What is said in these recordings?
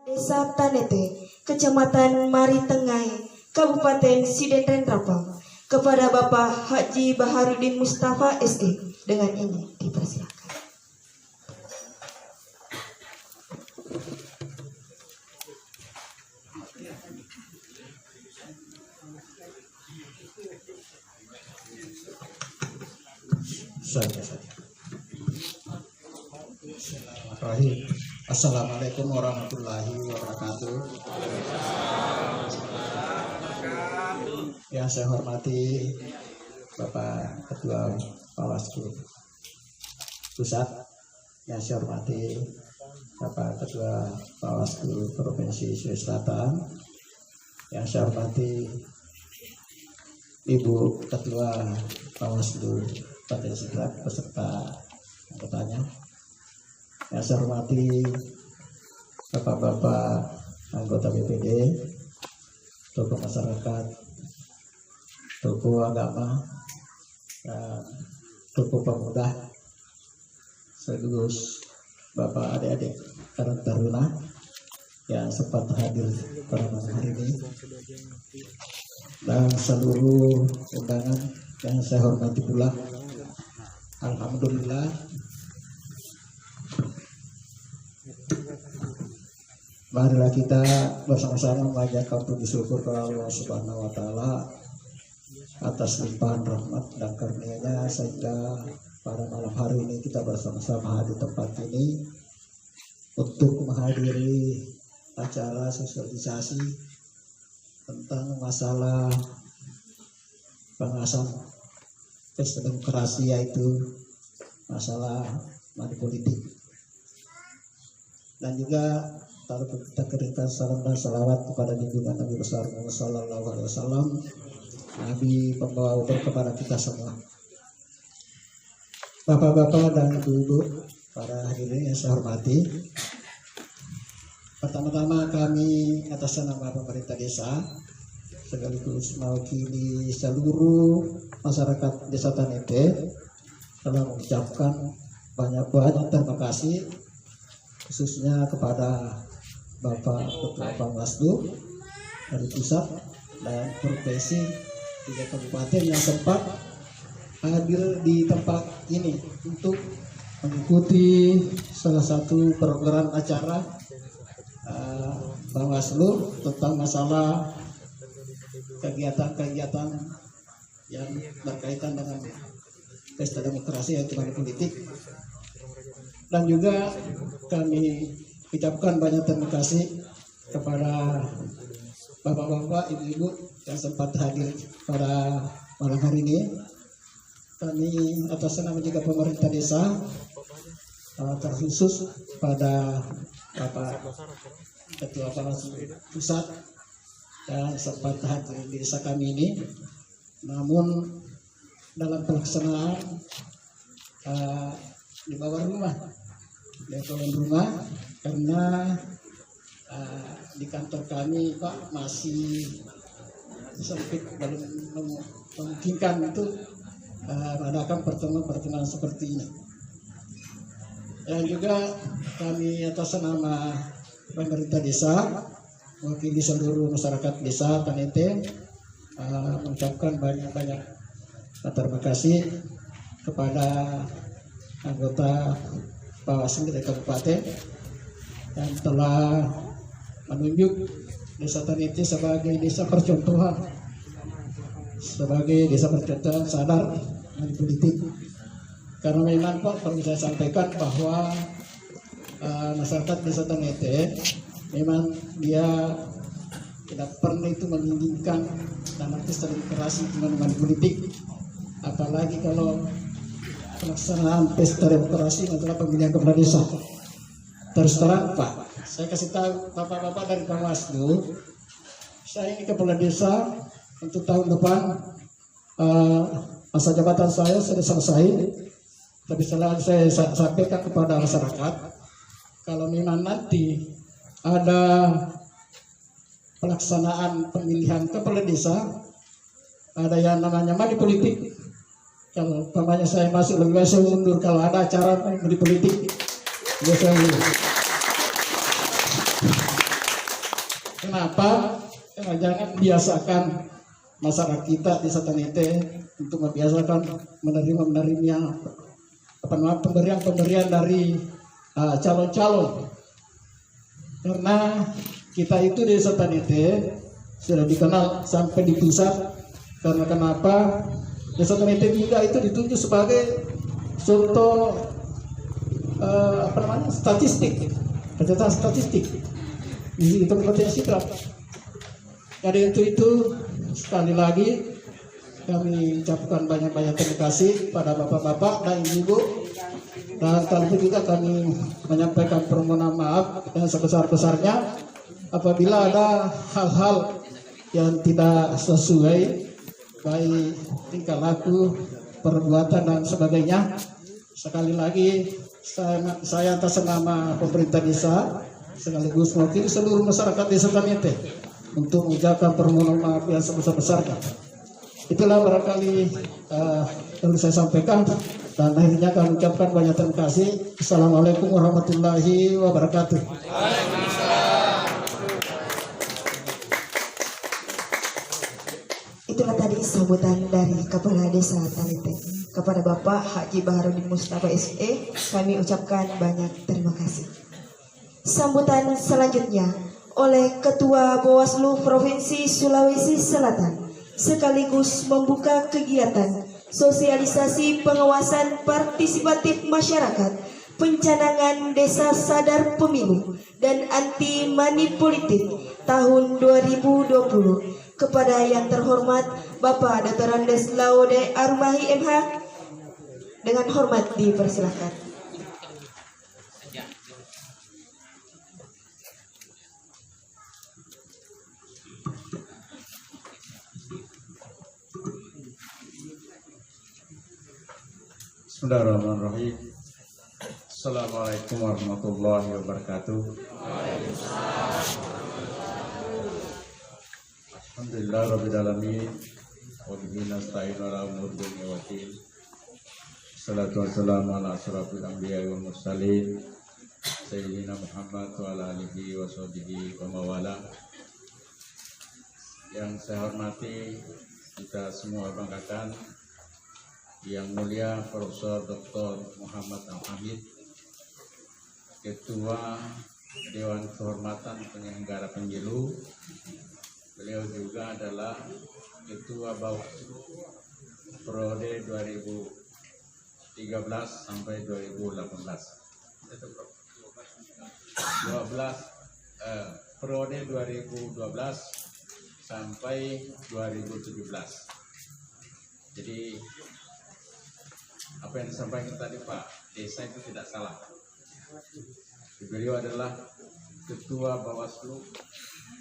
Desa Tanete, Kecamatan Maritengai, Kabupaten Sidenden Rapang, kepada Bapak Haji Baharudin Mustafa SE. Dengan ini dipersilakan. Assalamualaikum warahmatullahi wabarakatuh. Yang saya hormati Bapak Ketua Bawaslu Pusat, yang saya hormati Bapak Ketua Bawaslu Provinsi Sulawesi Selatan, yang saya hormati Ibu Ketua Bawaslu Provinsi Selatan beserta anggotanya, yang saya hormati Bapak-bapak anggota BPD, tokoh masyarakat, tokoh agama, dan tokoh pemuda, sekaligus Bapak adik-adik Karang Taruna yang sempat hadir pada malam hari ini, dan seluruh undangan yang saya hormati pula. Alhamdulillah, marilah kita bersama-sama memanjatkan puji syukur kepada Allah Subhanahu wa Ta'ala atas limpahan rahmat dan karunia-Nya, sehingga pada malam hari ini kita bersama-sama di tempat ini untuk menghadiri acara sosialisasi tentang masalah pembahasan pesta demokrasi, yaitu masalah money politik. Dan juga kita kirimkan salam dan salawat kepada junjungan Nabi besar Muhammad Sallallahu Alaihi Wasallam, Nabi pembawa uber kepada kita semua. Bapak-bapak dan ibu-ibu, para hadirin yang saya hormati, pertama-tama kami atas nama pemerintah desa sekaligus mewakili seluruh masyarakat Desa Tanete telah mengucapkan banyak-banyak terima kasih, khususnya kepada Bapak Ketua Bawaslu dari pusat dan provinsi 3 kabupaten yang sempat hadir di tempat ini untuk mengikuti salah satu program acara Bawaslu tentang masalah kegiatan-kegiatan yang berkaitan dengan pesta demokrasi yaitu money politik. Dan juga kami ucapkan banyak terima kasih kepada bapak-bapak, ibu-ibu yang sempat hadir pada malam hari ini. Kami atas nama juga pemerintah desa, terkhusus pada Bapak Ketua Bawaslu Pusat yang sempat hadir di desa kami ini, namun dalam pelaksanaan di bawah rumah, karena di kantor kami Pak masih sempit, belum memungkinkan itu mengadakan pertemuan-pertemuan seperti ini. Yang juga kami atas nama pemerintah desa mewakili seluruh masyarakat desa Tanete mengucapkan banyak-banyak terima kasih kepada anggota Bawaslu dari kabupaten yang telah menunjuk Desa Tanete sebagai desa percontohan, sadar money politik. Karena memang Pak, perlu saya sampaikan bahwa masyarakat Desa Tanete memang dia tidak pernah itu menginginkan dalam pesta demokrasi dengan money politik, apalagi kalau pelaksanaan pesta demokrasi adalah pemilihan kepala desa. Terus terang Pak, saya kasih tahu bapak-bapak dari Bawaslu, saya ini kepala desa untuk tahun depan. Masa jabatan saya sudah selesai, tapi selalu saya sampaikan kepada masyarakat, kalau memang nanti ada pelaksanaan pemilihan kepala desa, ada yang namanya money politik. Kalau umpamanya saya masuk lebih baik saya mundur kalau ada acara money politik. Ya, saya Kenapa? Karena jangan biasakan masyarakat kita di Satanete untuk membiasakan menerima pemberian dari calon-calon. Karena kita itu di Satanete sudah dikenal sampai di pusat. Karena kenapa? Desa Tanete juga itu ditunjuk sebagai contoh statistik, catatan statistik di Kabupaten Sidrap. Dari itu sekali lagi kami ucapkan banyak-banyak terima kasih pada bapak-bapak dan ibu, dan kali juga kami menyampaikan permohonan maaf yang sebesar-besarnya apabila ada hal-hal yang tidak sesuai baik tingkah laku, perbuatan dan sebagainya. Sekali lagi saya atas nama pemerintah desa sekaligus mewakili seluruh masyarakat desa Tanete untuk mengucapkan permohonan maaf yang sebesar-besarnya. Itulah barangkali yang saya sampaikan, dan akhirnya kami ucapkan banyak terima kasih. Assalamualaikum warahmatullahi wabarakatuh. Itulah tadi sambutan dari Kepala Desa Tanete kepada Bapak Haji Baharudin Mustafa SE. Kami ucapkan banyak terima kasih. Sambutan selanjutnya oleh Ketua Bawaslu Provinsi Sulawesi Selatan sekaligus membuka kegiatan sosialisasi pengawasan partisipatif masyarakat, pencanangan Desa Sadar Pemilu dan Anti Money Politik tahun 2020 kepada yang terhormat Bapak Dr. Andes Laude Armahi MH. Dengan hormat dipersilakan. Bismillahirrahmanirrahim. Assalamualaikum warahmatullahi wabarakatuh. Alhamdulillah rabbil alamin wa bihi nasta'inu ala umuri dunya wa din. Salatu wassalamu ala asyrafil anbiya'i wal mursalin sayyidina Muhammad wa ala alihi wa sahbihi wa mawala. Yang saya hormati, kita semua banggakan Yang Mulia Profesor Dr. Muhammad Al-Hamid, Ketua Dewan Kehormatan Penyelenggara Pemilu. Beliau juga adalah Ketua Bawaslu periode 2013 sampai 2018. Periode 2012 sampai 2017. Jadi apa yang disampaikan tadi Pak Desa itu tidak salah. Beliau adalah Ketua Bawaslu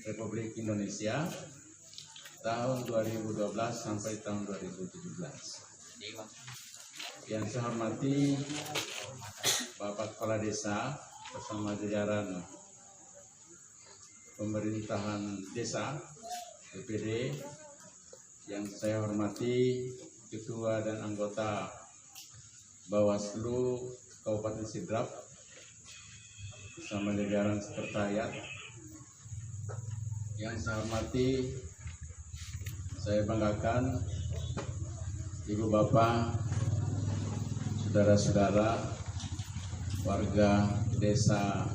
Republik Indonesia tahun 2012 sampai tahun 2017. Yang saya hormati Bapak Kepala Desa bersama jajaran pemerintahan desa BPD. Yang saya hormati Ketua dan anggota Bawaslu Kabupaten Sidrap bersama jajaran sekretariat. Yang saya hormati, saya banggakan Ibu Bapak, saudara-saudara warga Desa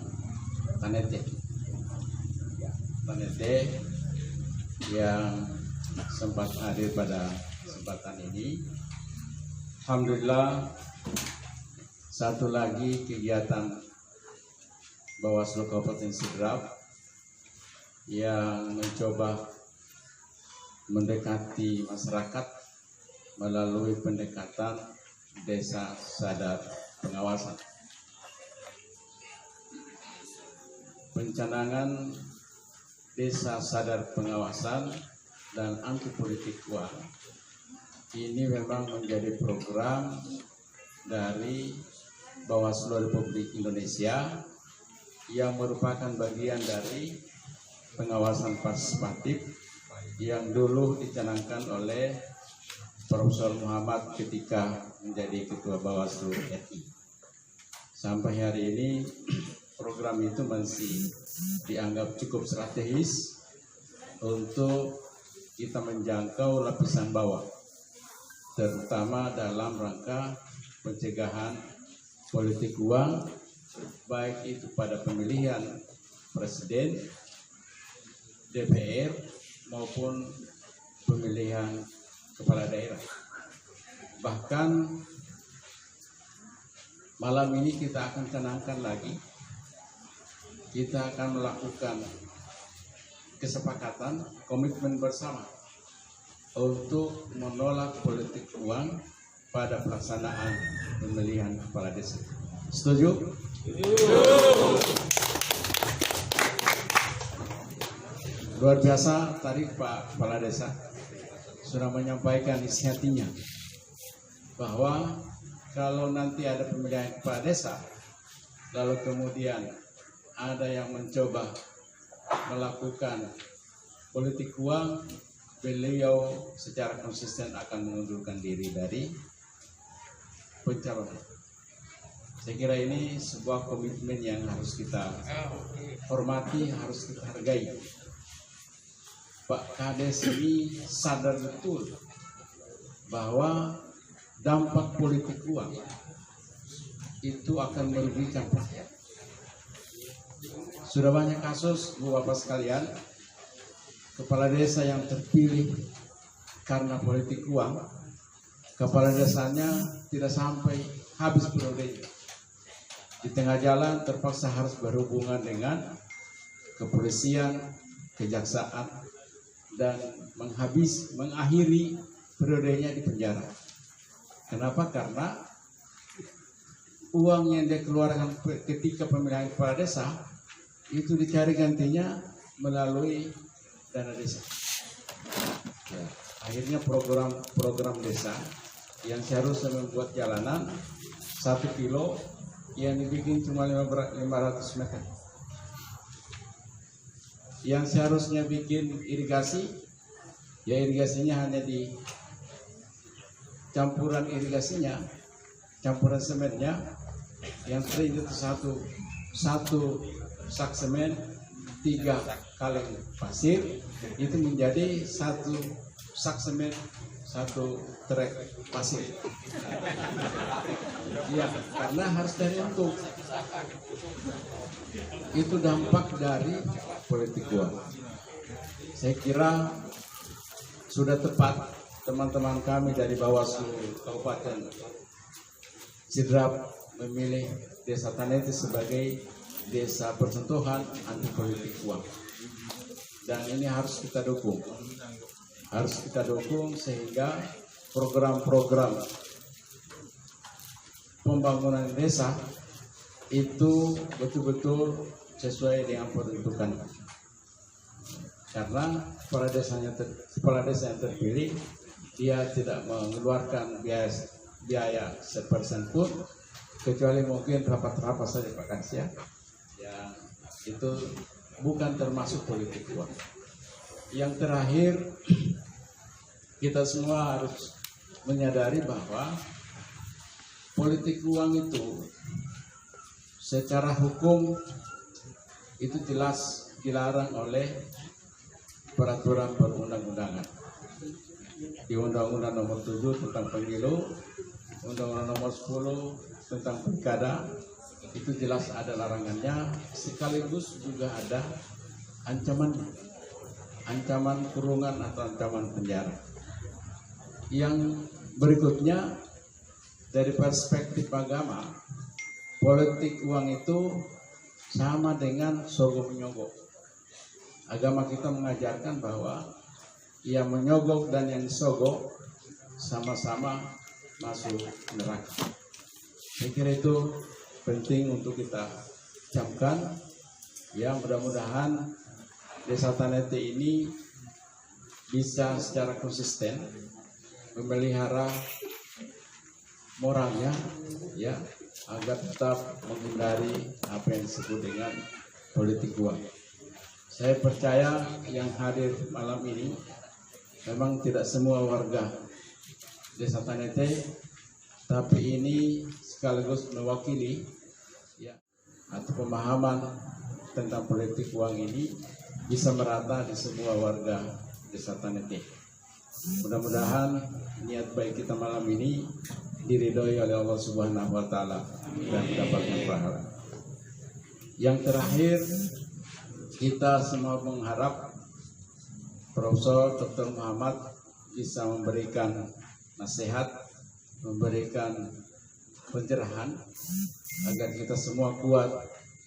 Tanete yang sempat hadir pada kesempatan ini. Alhamdulillah, satu lagi kegiatan Bawaslu Kabupaten Sidrap yang mencoba mendekati masyarakat melalui pendekatan Desa Sadar Pengawasan. Pencanangan Desa Sadar Pengawasan dan Anti Politik Uang ini memang menjadi program dari Bawaslu Republik Indonesia yang merupakan bagian dari pengawasan partisipatif yang dulu dicanangkan oleh Profesor Muhammad ketika menjadi Ketua Bawaslu RI. Sampai hari ini program itu masih dianggap cukup strategis untuk kita menjangkau lapisan bawah, terutama dalam rangka pencegahan politik uang, baik itu pada pemilihan presiden, DPR maupun pemilihan kepala daerah. Bahkan malam ini kita akan kenangkan lagi, kita akan melakukan kesepakatan komitmen bersama untuk menolak politik uang pada pelaksanaan pemilihan kepala desa. Setuju? Luar biasa tadi Pak Kepala Desa sudah menyampaikan isi hatinya bahwa kalau nanti ada pemilihan kepala desa, lalu kemudian ada yang mencoba melakukan politik uang, beliau secara konsisten akan mengundurkan diri dari pencalonan. Saya kira ini sebuah komitmen yang harus kita hormati, harus kita hargai. Pak Kades ini sadar betul bahwa dampak politik uang itu akan merugikan rakyat. Sudah banyak kasus, Bu Bapak sekalian, kepala desa yang terpilih karena politik uang, kepala desanya tidak sampai habis periodenya. Di tengah jalan terpaksa harus berhubungan dengan kepolisian, kejaksaan, dan mengakhiri periodenya di penjara. Kenapa? Karena uang yang dia keluarkan ketika pemilihan kepala desa itu dicari gantinya melalui dana desa. Ya, akhirnya program desa yang seharusnya membuat jalanan 1 kilo yang dibikin cuma 500 meter. Yang seharusnya bikin irigasi, ya irigasinya hanya di campuran irigasinya, campuran semennya, yang sering itu satu sak semen 3 kaleng pasir, itu menjadi 1 sak semen 1 trek pasir. Ya, karena harus dari untung. Itu dampak dari politik uang. Saya kira sudah tepat teman-teman kami dari Bawaslu Kabupaten Sidrap memilih Desa Tanete sebagai desa persentuhan anti politik uang. Dan ini harus kita dukung. Harus kita dukung sehingga program-program pembangunan desa itu betul-betul sesuai dengan peruntukan. Karena kepala desa yang terpilih dia tidak mengeluarkan biaya sepersen pun, kecuali mungkin rapat-rapat saja Pak Kades ya. Yang itu bukan termasuk politik uang. Yang terakhir, kita semua harus menyadari bahwa politik uang itu secara hukum itu jelas dilarang oleh peraturan perundang-undangan. Di Undang-Undang Nomor 7 tentang Pemilu, Undang-Undang Nomor 10 tentang Pilkada, itu jelas ada larangannya, sekaligus juga ada ancaman kurungan atau ancaman penjara. Yang berikutnya, dari perspektif agama, politik uang itu sama dengan sogok menyogok. Agama kita mengajarkan bahwa yang menyogok dan yang disogok sama-sama masuk neraka. Saya kira itu penting untuk kita camkan. Ya, mudah-mudahan Desa Tanete ini bisa secara konsisten memelihara moralnya, ya, agar tetap menghindari apa yang disebut dengan politik uang. Saya percaya yang hadir malam ini memang tidak semua warga Desa Tanete, tapi ini sekaligus mewakili ya atau pemahaman tentang politik uang ini bisa merata di semua warga Desa Tanete. Mudah-mudahan niat baik kita malam ini diridhoi oleh Allah Subhanahu wa taala dan mendapatkan pahala. Yang terakhir, kita semua mengharap Profesor Dr. Muhammad bisa memberikan nasihat, memberikan pencerahan agar kita semua kuat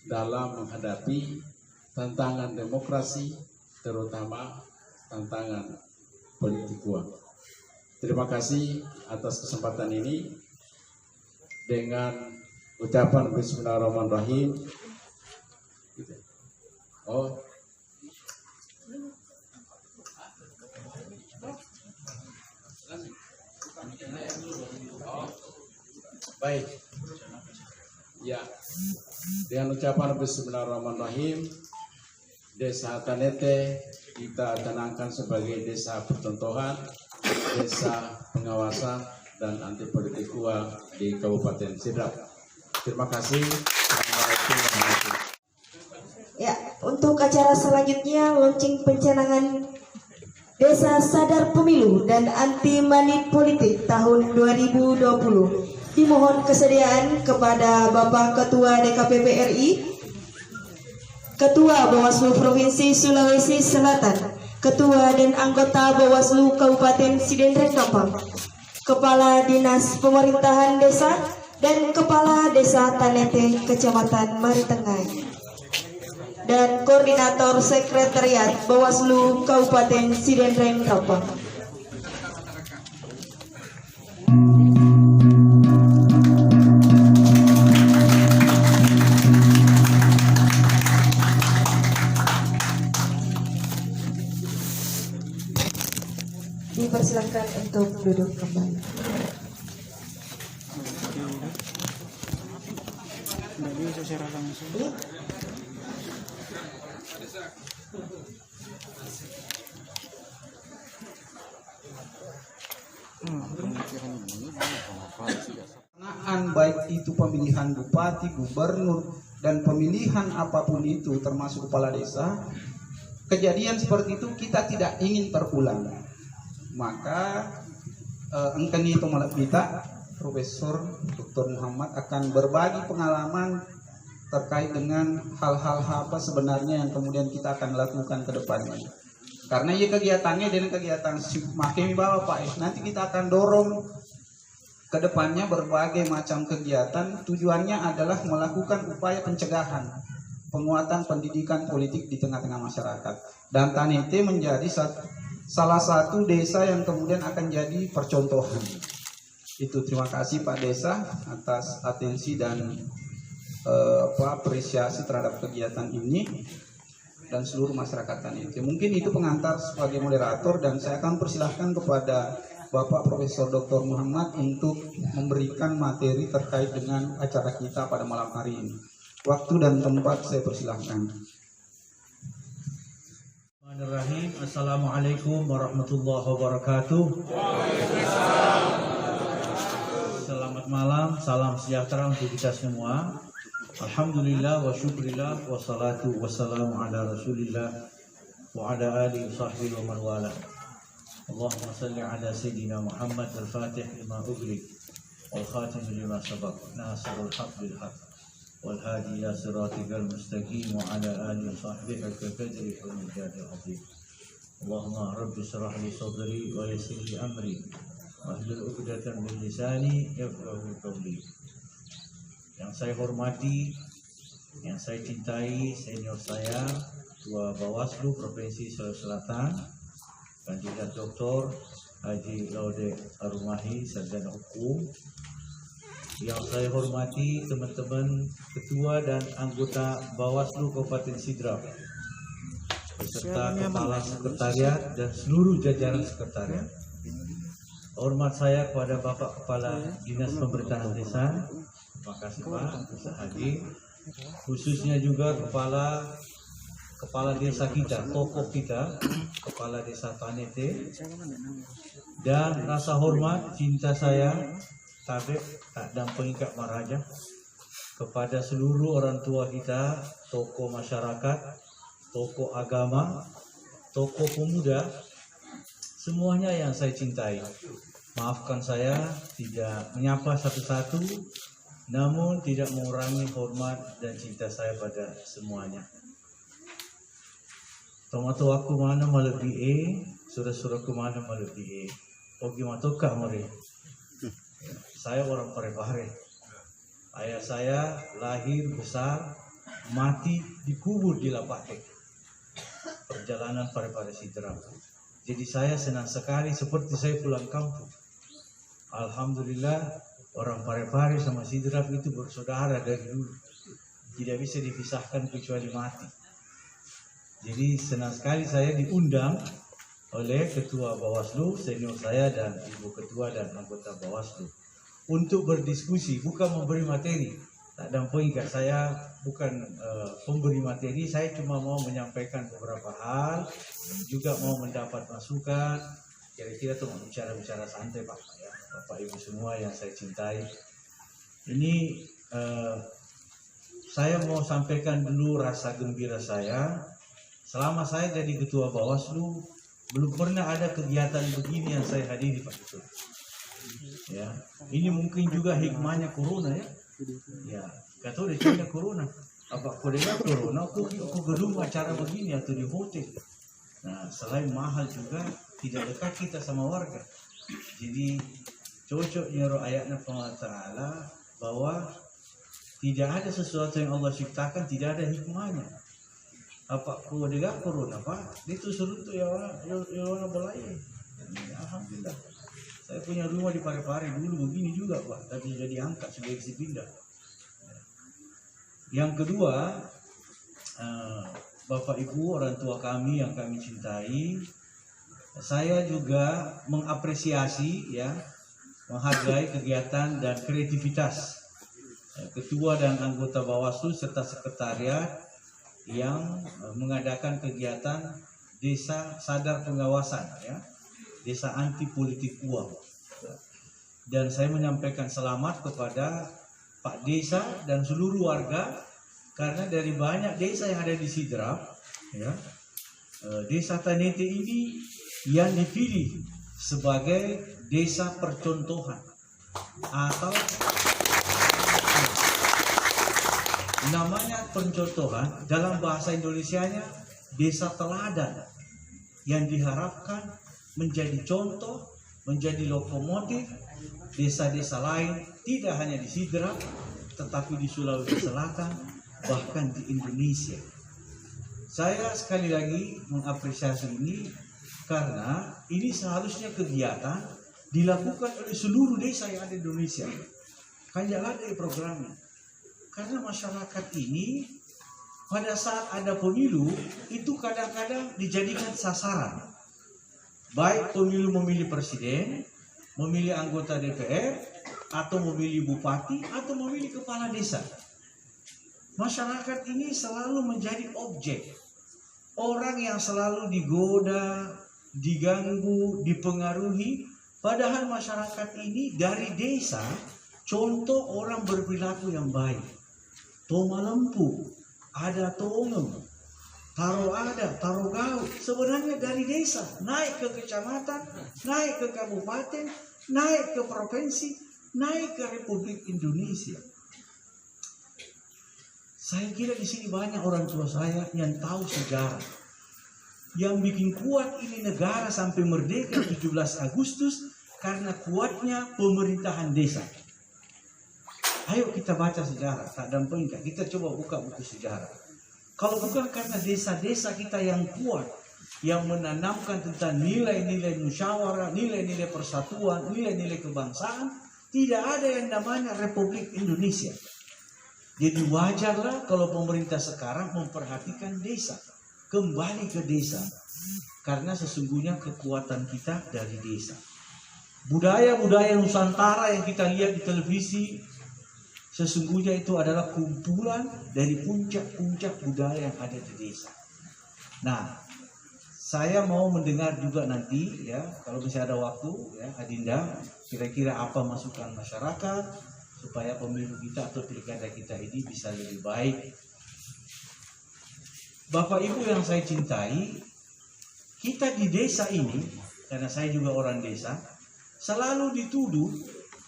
dalam menghadapi tantangan demokrasi, terutama tantangan politik uang. Terima kasih atas kesempatan ini. Dengan ucapan Bismillahirrahmanirrahim. Baik. Ya. Dengan ucapan Bismillahirrahmanirrahim, Desa Tanete kita canangkan sebagai desa percontohan, desa pengawasan dan anti politik uang di Kabupaten Sidrap. Terima kasih. Assalamualaikum warahmatullahi wabarakatuh. Ya, untuk acara selanjutnya launching pencanangan Desa Sadar Pemilu dan Anti Money Politik tahun 2020. Dimohon kesediaan kepada Bapak Ketua DKPP RI, Ketua Bawaslu Provinsi Sulawesi Selatan, Ketua dan anggota Bawaslu Kabupaten Sidendreng Kampang, Kepala Dinas Pemerintahan Desa, dan Kepala Desa Tanete Kecamatan Maritengai, dan Koordinator Sekretariat Bawaslu Kabupaten Sidendreng Kampang. Dipersilakan untuk duduk kembali. Secara langsung. Pelaksanaan baik itu pemilihan bupati, gubernur, dan pemilihan apapun itu termasuk kepala desa, kejadian seperti itu kita tidak ingin terulang. Maka engkeni pemalap kita Profesor Dr. Muhammad akan berbagi pengalaman terkait dengan hal-hal apa sebenarnya yang kemudian kita akan lakukan ke depannya. Karena ya kegiatannya dengan kegiatan makin bawah Pak, nanti kita akan dorong ke depannya berbagai macam kegiatan. Tujuannya adalah melakukan upaya pencegahan, penguatan pendidikan politik di tengah-tengah masyarakat. Dan Tanete menjadi salah satu desa yang kemudian akan jadi percontohan. Itu terima kasih Pak Desa atas atensi dan apresiasi terhadap kegiatan ini dan seluruh masyarakat Tanete. Mungkin itu pengantar sebagai moderator dan saya akan persilahkan kepada Bapak Profesor Dr. Muhammad untuk memberikan materi terkait dengan acara kita pada malam hari ini. Waktu dan tempat saya persilahkan. Bismillahirrahmanirrahim. Assalamualaikum warahmatullahi wabarakatuh. Selamat malam, salam sejahtera untuk kita semua. Alhamdulillah wa syukrillah wa salatu wassalamu ala rasulillah wa ala alihi wa sahbihi wa man wala. Allahumma salli ala sayyidina Muhammad al-Fatih lima ughliq wal khatim lima sabaq nasirul haq bil haq wal hadi ila siratikal mustaqim wa ala alihi wa sahbihi al-qadri wal mujadil azim. Allahumma rabbi shrah li sadri wa yassir li amri wahlul 'uqdatam min lisani yafqahu qawli. Yang saya hormati, yang saya cintai, senior saya, Ketua Bawaslu Provinsi Sulawesi Selatan, Kandidat Dr. Haji Laude Arumahi, Sarjana Hukum. Yang saya hormati teman-teman Ketua dan anggota Bawaslu Kabupaten Sidrap, beserta Kepala Sekretariat dan seluruh jajaran Sekretariat. Hormat saya kepada Bapak Kepala Dinas Pemerintahan Desa. Terima kasih Pak Desa Haji, khususnya juga kepala desa kita, tokoh kita, Kepala Desa Tanete, dan rasa hormat cinta saya tabek dan pengikut Maraja kepada seluruh orang tua kita, tokoh masyarakat, tokoh agama, tokoh pemuda, semuanya yang saya cintai. Maafkan saya tidak menyapa satu-satu, namun tidak mengurangi hormat dan cinta saya pada semuanya. Tomato aku mana melebihi, surah-surah ke mana melebihi. Oke matoka mari. Saya orang Parepare. Ayah saya lahir besar, mati dikubur di Lapate. Perjalanan Parepare Sidrap. Jadi saya senang sekali seperti saya pulang kampung. Alhamdulillah orang Parepare sama Sidrap itu bersaudara dari dulu. Tidak bisa dipisahkan kecuali mati. Jadi senang sekali saya diundang oleh Ketua Bawaslu, senior saya dan Ibu Ketua dan anggota Bawaslu untuk berdiskusi, bukan memberi materi. Tak ada poin, saya bukan pemberi materi, saya cuma mau menyampaikan beberapa hal, juga mau mendapat masukan. Kira-kira tuh bicara-bicara santai Pak, ya, Bapak Ibu semua yang saya cintai. Ini saya mau sampaikan dulu rasa gembira saya. Selama saya jadi Ketua Bawaslu, belum pernah ada kegiatan begini yang saya hadiri Pak Ketua. Ya, ini mungkin juga hikmahnya corona ya. Ya, kata udah cerita corona. Apa kodenya corona? Aku gedung acara begini atau di hotel. Nah, selain mahal juga tidak dekat kita sama warga. Jadi cocoknya ayatnya Allah Ta'ala bahwa tidak ada sesuatu yang Allah ciptakan tidak ada hikmahnya. Apa kodenya corona Pak? Itu seruntuk ya orang belai. Alhamdulillah. Saya punya rumah di Parepare dulu begini juga Pak, tapi sudah diangkat sebagai pindah. Yang kedua, Bapak Ibu orang tua kami yang kami cintai, saya juga mengapresiasi ya, menghargai kegiatan dan kreativitas Ketua dan anggota Bawaslu serta sekretariat yang mengadakan kegiatan Desa Sadar Pengawasan ya. Desa anti politik uang. Dan saya menyampaikan selamat kepada Pak Desa dan seluruh warga karena dari banyak desa yang ada di Sidrap ya, Desa Tanete ini yang dipilih sebagai desa percontohan atau namanya percontohan dalam bahasa Indonesianya desa teladan yang diharapkan menjadi contoh, menjadi lokomotif desa-desa lain, tidak hanya di Sidrap, tetapi di Sulawesi Selatan, bahkan di Indonesia. Saya sekali lagi mengapresiasi ini karena ini seharusnya kegiatan dilakukan oleh seluruh desa yang ada di Indonesia. Kan jangan ada programnya. Karena masyarakat ini pada saat ada pemilu itu kadang-kadang dijadikan sasaran. Baik pemilu memilih presiden, memilih anggota DPR, atau memilih bupati, atau memilih kepala desa. Masyarakat ini selalu menjadi objek. Orang yang selalu digoda, diganggu, dipengaruhi. Padahal masyarakat ini dari desa, contoh orang berperilaku yang baik. Toma lempu, ada tongeng. Taro ada, taro gau, sebenarnya dari desa, naik ke kecamatan, naik ke kabupaten, naik ke provinsi, naik ke Republik Indonesia. Saya kira di sini banyak orang tua saya yang tahu sejarah. Yang bikin kuat ini negara sampai merdeka 17 Agustus karena kuatnya pemerintahan desa. Ayo kita baca sejarah, tak damping kita coba buka buku sejarah. Kalau bukan karena desa-desa kita yang kuat, yang menanamkan tentang nilai-nilai musyawarah, nilai-nilai persatuan, nilai-nilai kebangsaan, tidak ada yang namanya Republik Indonesia. Jadi wajarlah kalau pemerintah sekarang memperhatikan desa, kembali ke desa, karena sesungguhnya kekuatan kita dari desa. Budaya-budaya Nusantara yang kita lihat di televisi, sesungguhnya itu adalah kumpulan dari puncak-puncak budaya yang ada di desa. Nah, saya mau mendengar juga nanti ya, kalau misalnya ada waktu ya, Adinda, kira-kira apa masukan masyarakat supaya pemilu kita atau pilkada kita ini bisa lebih baik. Bapak Ibu yang saya cintai, kita di desa ini, karena saya juga orang desa, selalu dituduh,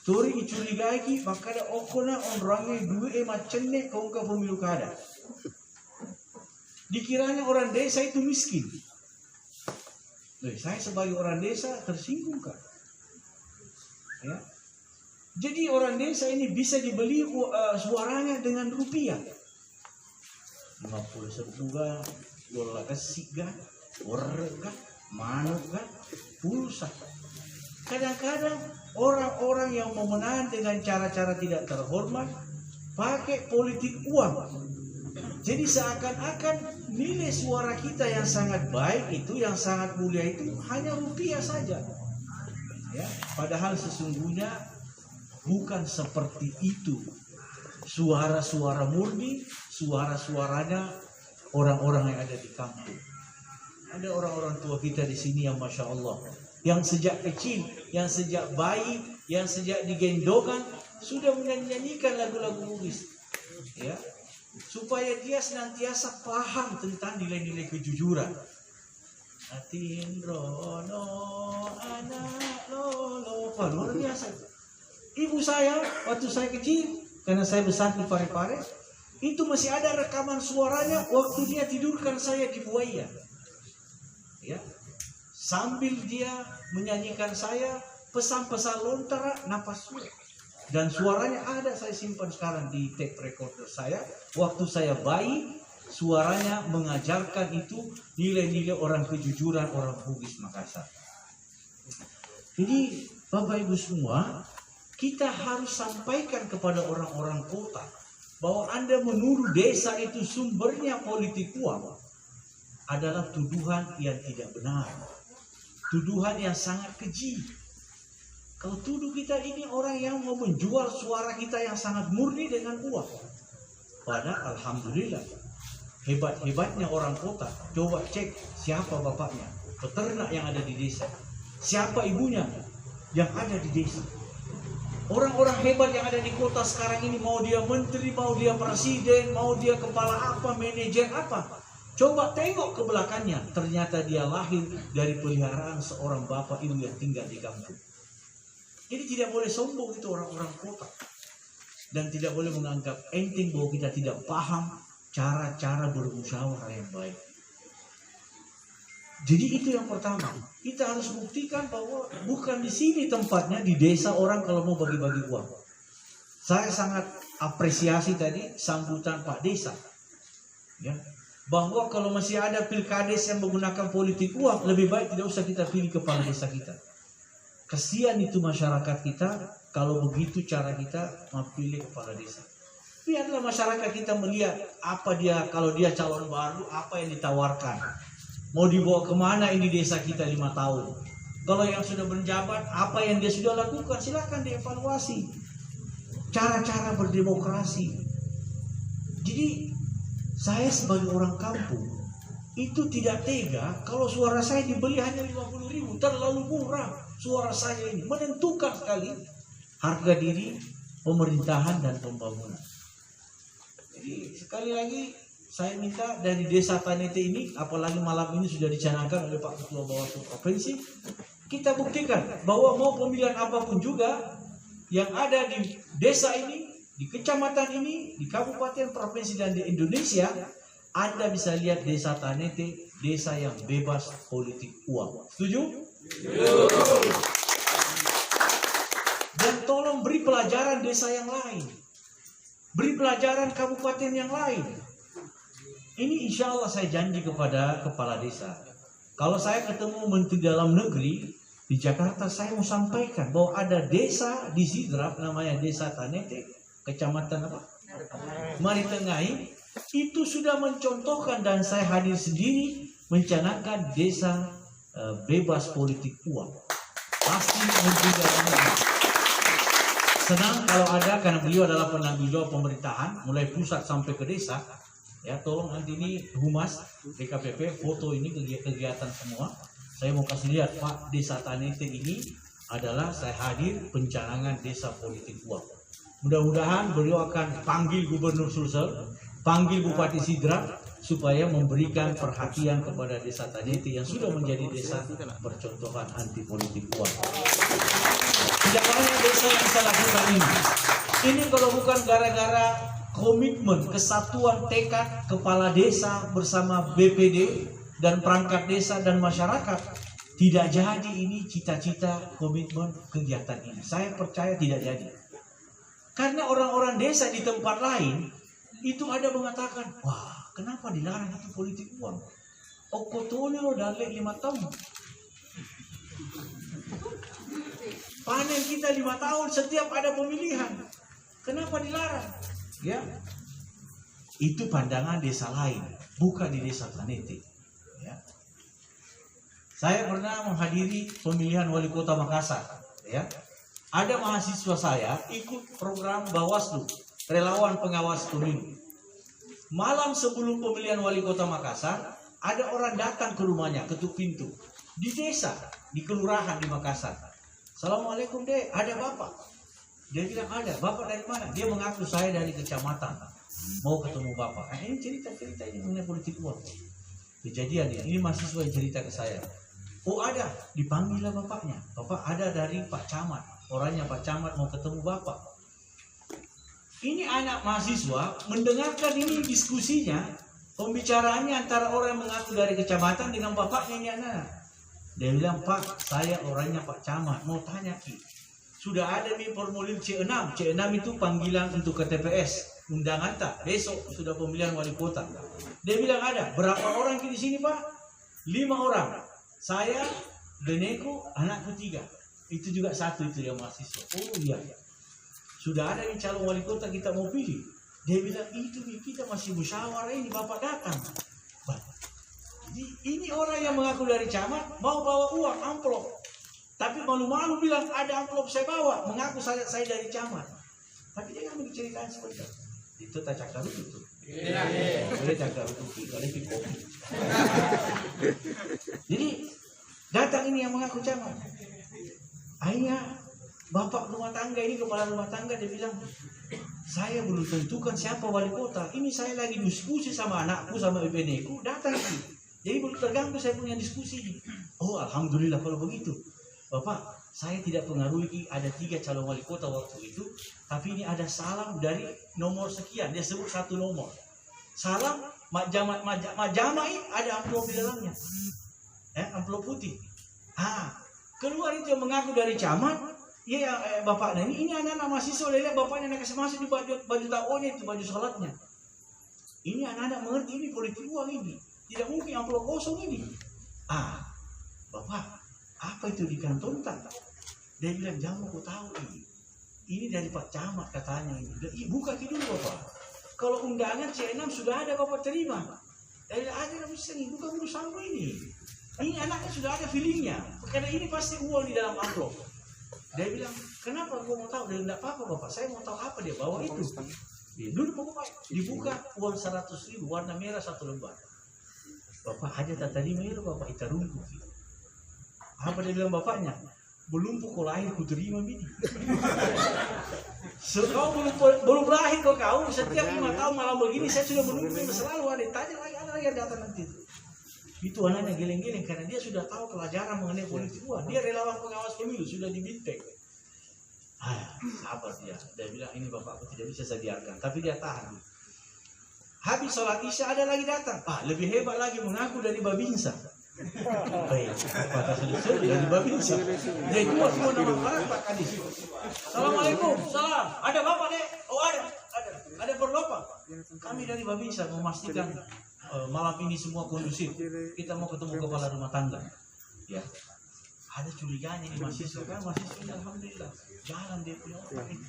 tori icurigai, makanya okona orangnya dua macamnya kau ke pemilu kada. Dikiranya orang desa itu miskin. Saya sebagai orang desa tersinggung kan? Ya. Jadi orang desa ini bisa dibeli suaranya dengan rupiah. 50 sebuah, dolar kasih kan, warga, manuk kan, pulsa. Kadang-kadang orang-orang yang mau menang dengan cara-cara tidak terhormat pakai politik uang. Jadi seakan-akan nilai suara kita yang sangat baik itu, yang sangat mulia itu hanya rupiah saja. Ya, padahal sesungguhnya bukan seperti itu. Suara-suara murni, suara-suaranya orang-orang yang ada di kampung. Ada orang-orang tua kita di sini yang Masya Allah, yang sejak kecil, yang sejak bayi, yang sejak digendongan sudah menyanyikan lagu-lagu Bugis, ya, supaya dia senantiasa paham tentang nilai-nilai kejujuran. Atindrono anak lolo, luar biasa. Ibu saya waktu saya kecil, karena saya besar di Parepare, itu masih ada rekaman suaranya waktu dia tidurkan saya di buaya. Ya, sambil dia menyanyikan saya pesan-pesan lontara napas suara. Dan suaranya ada, saya simpan sekarang di tape recorder saya. Waktu saya bayi, suaranya mengajarkan itu nilai-nilai orang kejujuran, orang Bugis Makassar. Jadi Bapak Ibu semua, kita harus sampaikan kepada orang-orang kota bahwa Anda menuduh desa itu sumbernya politik uang adalah tuduhan yang tidak benar. Tuduhan yang sangat keji. Kau tuduh kita ini orang yang mau menjual suara kita yang sangat murni dengan uang. Padahal alhamdulillah, hebat-hebatnya orang kota. Coba cek siapa bapaknya, peternak yang ada di desa. Siapa ibunya yang ada di desa. Orang-orang hebat yang ada di kota sekarang ini, mau dia menteri, mau dia presiden, mau dia kepala apa, manajer apa, coba tengok ke belakangnya, ternyata dia lahir dari peliharaan seorang bapak ibu yang tinggal di kampung. Jadi tidak boleh sombong itu orang-orang kota, dan tidak boleh menganggap enteng bahwa kita tidak paham cara-cara bermusyawarah yang baik. Jadi itu yang pertama, kita harus buktikan bahwa bukan di sini tempatnya, di desa orang kalau mau bagi-bagi uang. Saya sangat apresiasi tadi sambutan Pak Desa, ya, bahwa kalau masih ada pilkades yang menggunakan politik uang, lebih baik tidak usah kita pilih kepala desa kita. Kasihan itu masyarakat kita kalau begitu cara kita memilih kepala desa. Biarlah masyarakat kita melihat apa dia, kalau dia calon baru, apa yang ditawarkan. Mau dibawa kemana ini desa kita 5 tahun. Kalau yang sudah menjabat, apa yang dia sudah lakukan, silakan dievaluasi. Cara-cara berdemokrasi. Jadi saya sebagai orang kampung itu tidak tega kalau suara saya dibeli hanya 50.000, terlalu murah. Suara saya ini menentukan sekali harga diri pemerintahan dan pembangunan. Jadi sekali lagi saya minta dari desa Tanete ini, apalagi malam ini sudah dicanangkan oleh Pak Ketua Bawaslu Provinsi, kita buktikan bahwa mau pemilihan apapun juga yang ada di desa ini, di kecamatan ini, di kabupaten, provinsi, dan di Indonesia, Anda bisa lihat desa Tanete, desa yang bebas politik uang. Setuju? Dan tolong beri pelajaran desa yang lain, beri pelajaran kabupaten yang lain. Ini insya Allah saya janji kepada kepala desa, kalau saya ketemu Menteri Dalam Negeri di Jakarta, saya mau sampaikan bahwa ada desa di Sidrap namanya Desa Tanete, kecamatan apa? Maritengai, itu sudah mencontohkan, dan saya hadir sendiri mencanangkan desa bebas politik uang. Pasti Menteri Dalam Negeri senang kalau ada, karena beliau adalah penanggung jawab pemerintahan mulai pusat sampai ke desa. Ya, tolong nanti ini Humas DKPP foto ini kegiatan semua. Saya mau kasih lihat Pak, Desa Tanete ini adalah saya hadir pencanangan desa politik uang. Mudah-mudahan beliau akan panggil Gubernur Sulsel panggil Bupati Sidrap supaya memberikan perhatian kepada desa Tanete yang sudah menjadi desa percontohan anti politik uang. Tidak banyak desa yang bisa lakukan ini. Ini kalau bukan gara-gara komitmen, kesatuan tekad kepala desa bersama BPD dan perangkat desa dan masyarakat, tidak jadi ini cita-cita komitmen kegiatan ini. Saya percaya tidak jadi. Karena orang-orang desa di tempat lain itu ada mengatakan, wah kenapa dilarang itu politik uang? Okotone lo dalek 5 tahun. Panen kita 5 tahun setiap ada pemilihan. Kenapa dilarang? Ya, itu pandangan desa lain, bukan di desa Tanete. Ya. Saya pernah menghadiri pemilihan wali kota Makassar. Ya. Ada mahasiswa saya ikut program Bawaslu, relawan pengawas pemilu. Malam sebelum pemilihan wali kota Makassar, ada orang datang ke rumahnya, ketuk pintu. Di desa, di kelurahan di Makassar. Assalamualaikum dek, ada bapak? Dia bilang ada, bapak dari mana? Dia mengaku saya dari kecamatan. Mau ketemu bapak. Ini cerita-cerita ini mengenai politik uang. Kejadian ya, ini mahasiswa yang cerita ke saya. Oh ada, dipanggillah bapaknya. Bapak ada dari Pak Camat. Orangnya Pak Camat mau ketemu bapak. Ini anak mahasiswa mendengarkan ini diskusinya, pembicaraannya antara orang yang mengaku dari kecamatan dengan bapaknya ini anak. Dia bilang, Pak, saya orangnya Pak Camat, mau tanya Ki. Sudah ada nih formulir C6. C6 itu panggilan untuk ke TPS. Undangan tak? Besok sudah pemilihan wali kota. Dia bilang ada. Berapa orang di sini Pak? 5 orang. Saya, Beneko, anakku 3. Itu juga 1 itu yang mahasiswa. Oh iya. Sudah ada nih calon wali kota kita mau pilih. Dia bilang itu nih kita masih musyawarah ini bapak datang. Jadi ini orang yang mengaku dari camat mau bawa uang amplop. Tapi malu-malu bilang ada amplop saya bawa. Mengaku saya dari camat. Tapi dia nggak ceritakan seperti itu. Itu tak cakap itu. Boleh cakap itu. Boleh kopi. Jadi datang ini yang mengaku camat. Akhirnya bapak rumah tangga ini, kepala rumah tangga, dia bilang, saya belum tentukan siapa wali kota. Ini saya lagi diskusi sama anakku, sama BPD ku, datang sih. Jadi belum terganggu saya punya diskusi. Oh alhamdulillah kalau begitu. Bapak, saya tidak pengaruhi ada 3 calon wali kota waktu itu. Tapi ini ada salam dari nomor sekian. Dia sebut 1 nomor. Salam, majamai ada amplop di dalamnya. Amplop putih. Keluar itu yang mengaku dari camat. Iya bapaknya ini anak-anak mahasiswa, lihat bapaknya nak kasih masuk di baju taonya itu, baju sholatnya. Ini anak-anak mengerti ini politik uang ini. Tidak mungkin amplop kosong ini. Bapak, apa itu di kanton tak? Dia bilang jangan kau tahu ini. Ini dari Pak Camat katanya ini. Buka dulu bapak. Kalau undangan C6 sudah ada bapak terima. Dia bilang ada bisa nih, bukan urusanmu ini. Ini anaknya sudah ada feelingnya. Karena ini pasti uang di dalam amplop. Dia bilang, kenapa gua mau tahu? Dia tidak apa-apa bapak, saya mau tahu apa dia bawa itu. Dulu pokoknya dibuka uang 100.000 warna merah 1 lembar. Bapak ada tadi merah bapak itarungku. Apa dia bilang bapaknya? Belum kau lahir ku terima bini. Kau belum lahir kau setiap 5 tahun malam begini saya sudah menunggu selalu ada tanya lagi ada yang datang nanti. Itu anaknya geleng-geleng karena dia sudah tahu pelajaran mengenai politik uang. Dia relawan pengawas pemilu sudah di Bintek. Sabar dia. Dia bilang ini bapakku tidak bisa saya biarkan. Tapi dia tahan. Habis sholat isya ada lagi datang. Lebih hebat lagi mengaku dari Babinsa. Baik, kata selesai dari Babinsa. Dia itu semua nama Pak Kadis. Assalamualaikum, salam. Ada bapak dek? Oh ada. Ada perlu apa? Kami dari Babinsa memastikan malam ini semua kondusif. Kita mau ketemu kepala rumah tangga. Ya. Ada curiganya di mahasiswa kan? Mahasiswa alhamdulillah. Jalan dia punya otak ini.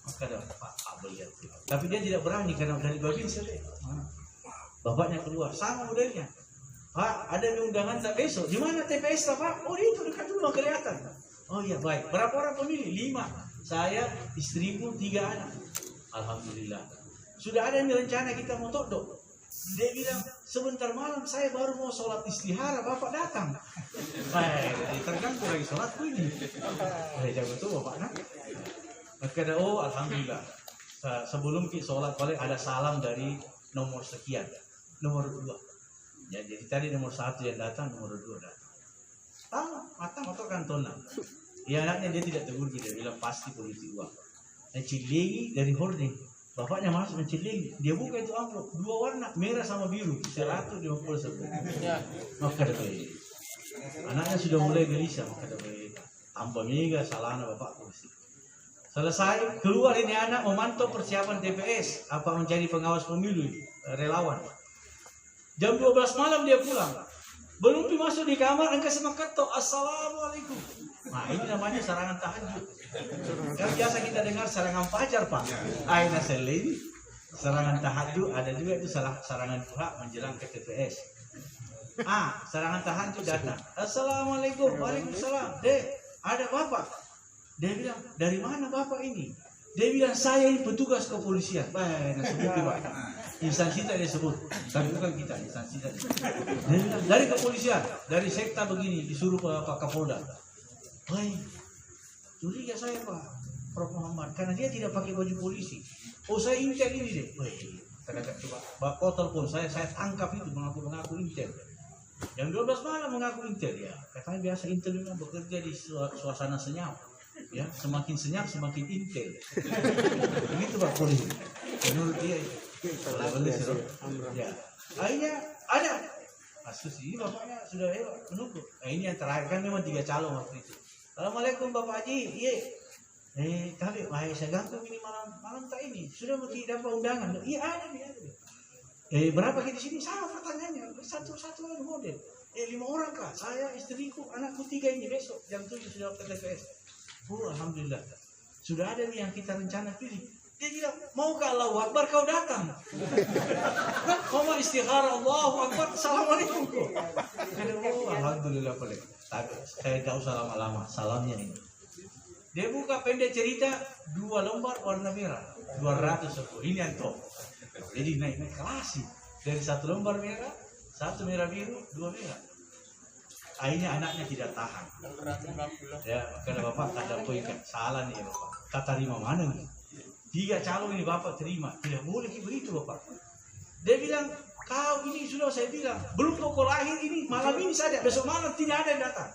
Maka ada Pak lihat. Tapi dia tidak berani karena dari Babinsa deh. Bapaknya keluar sama modelnya. Pak, ada undangan tak besok? Di mana TPS Pak? Oh itu dekat rumah kelihatan. Oh iya baik. Berapa orang pemilih? 5. Saya, istriku, 3 anak. Alhamdulillah. Sudah ada yang rencana kita mau todok. Dia bilang, sebentar malam saya baru mau sholat istihara, bapak datang. Terganggu lagi sholatku ini. Jangan betul bapak nak. Maka ada, oh alhamdulillah. Sebelum kita sholat paling ada salam dari nomor sekian, nomor 2. Ya, jadi tadi nomor 1 yang datang, nomor 2 datang. Matang atau kantona. Ya anaknya dia tidak tegur kita, bilang pasti politik uang. Cilengi dari holding. Bapaknya masuk mencilingi, dia buka itu amplop 2 warna, merah sama biru, 150 maka dapat. Anaknya sudah mulai gelisah, maka dapat. Tanpa mega salahnya bapak kursi. Selesai, keluar ini anak memantau persiapan TPS, apa menjadi pengawas pemilu, relawan. Jam 12 malam dia pulang. Belum masuk di kamar, angka semangat toh, assalamualaikum. Nah ini namanya serangan tahajud. Kan biasa kita dengar serangan fajar pak. Aina selin, serangan tahajud, ada juga itu serangan duha menjelang ke TPS. Serangan tahajud datang. Assalamualaikum, waalaikumsalam. Dek, ada bapak. Dia bilang, dari mana bapak ini? Dia bilang, saya ini petugas kepolisian. Sebut pak. Instansi tadi disebut, tapi bukan kita, instansi tadi. Dia bilang, dari kepolisian, dari sekta begini, disuruh Pak Kapolda. Baik, curiga saya Pak Prof Muhammad, karena dia tidak pakai baju polisi. Oh saya intel ini deh. Baik, saya coba bapak telepon saya tangkap itu mengaku intel. Jam 12 malam mengaku intel ya. Katanya biasa intel memang bekerja di suasana senyap. Ya, semakin senyap semakin intel. Begitu Pak polisi. Menurut dia itu. Ya, akhirnya ada. Kasus ini bapaknya sudah menunggu. Nah ini yang terakhir kan memang 3 calon waktu itu. Assalamualaikum Bapak Haji, iya. Tapi saya ganggu ini malam tak ini. Sudah mesti dapat undangan. Iya ada. Berapa kita di sini? Sama pertanyaannya. Satu model. 5 orang kah? Saya, istriku, anakku 3 ini besok jam 7 sudah ke TPS. Alhamdulillah. Sudah ada nih yang kita rencana pilih. Dia bilang, mau ke Allahu Akbar kau datang. Kau mau istikharah Allahu Akbar, Assalamualaikum. Alhamdulillah boleh. Saya tak usah lama-lama, salamnya ini. Dia buka pendek cerita 2 lembar warna merah, 200 sepuluh. Ini yang top. Jadi naik kelas sih. Dari 1 lembar merah, 1 merah biru, 2 merah. Akhirnya anaknya tidak tahan. Ya, karena bapak ada poin salah nih bapak. Kata terima mana nih? 3 calon ini bapak terima. Tidak boleh begitu bapak. Dia bilang, kau ini sudah saya bilang, belum pokok lahir ini, malam ini saja, besok malam tidak ada yang datang.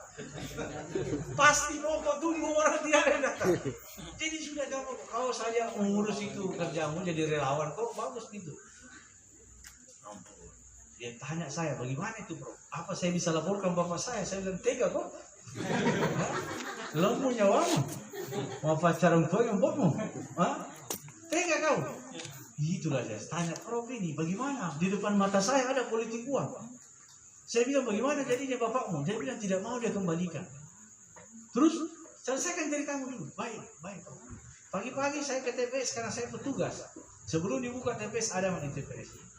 Pasti pokok 7 orang tidak ada yang datang. Jadi sudah gampang, kau saja mengurus itu kerjamu jadi relawan, kok bagus gitu. Dia tanya saya, bagaimana itu bro? Apa saya bisa laporkan bapak saya? Saya bilang, tega kok. Lembu nyawamu. Mau pacaran kau yang buatmu? Tega kau. Itulah saya tanya, Prof ini bagaimana? Di depan mata saya ada politik uang. Saya bilang, bagaimana jadinya bapakmu? Dia bilang, tidak mau dia kembalikan. Terus, selesaikan ceritamu dulu. Baik. Pagi-pagi saya ke TPS karena saya petugas. Sebelum dibuka TPS, ada di TPS.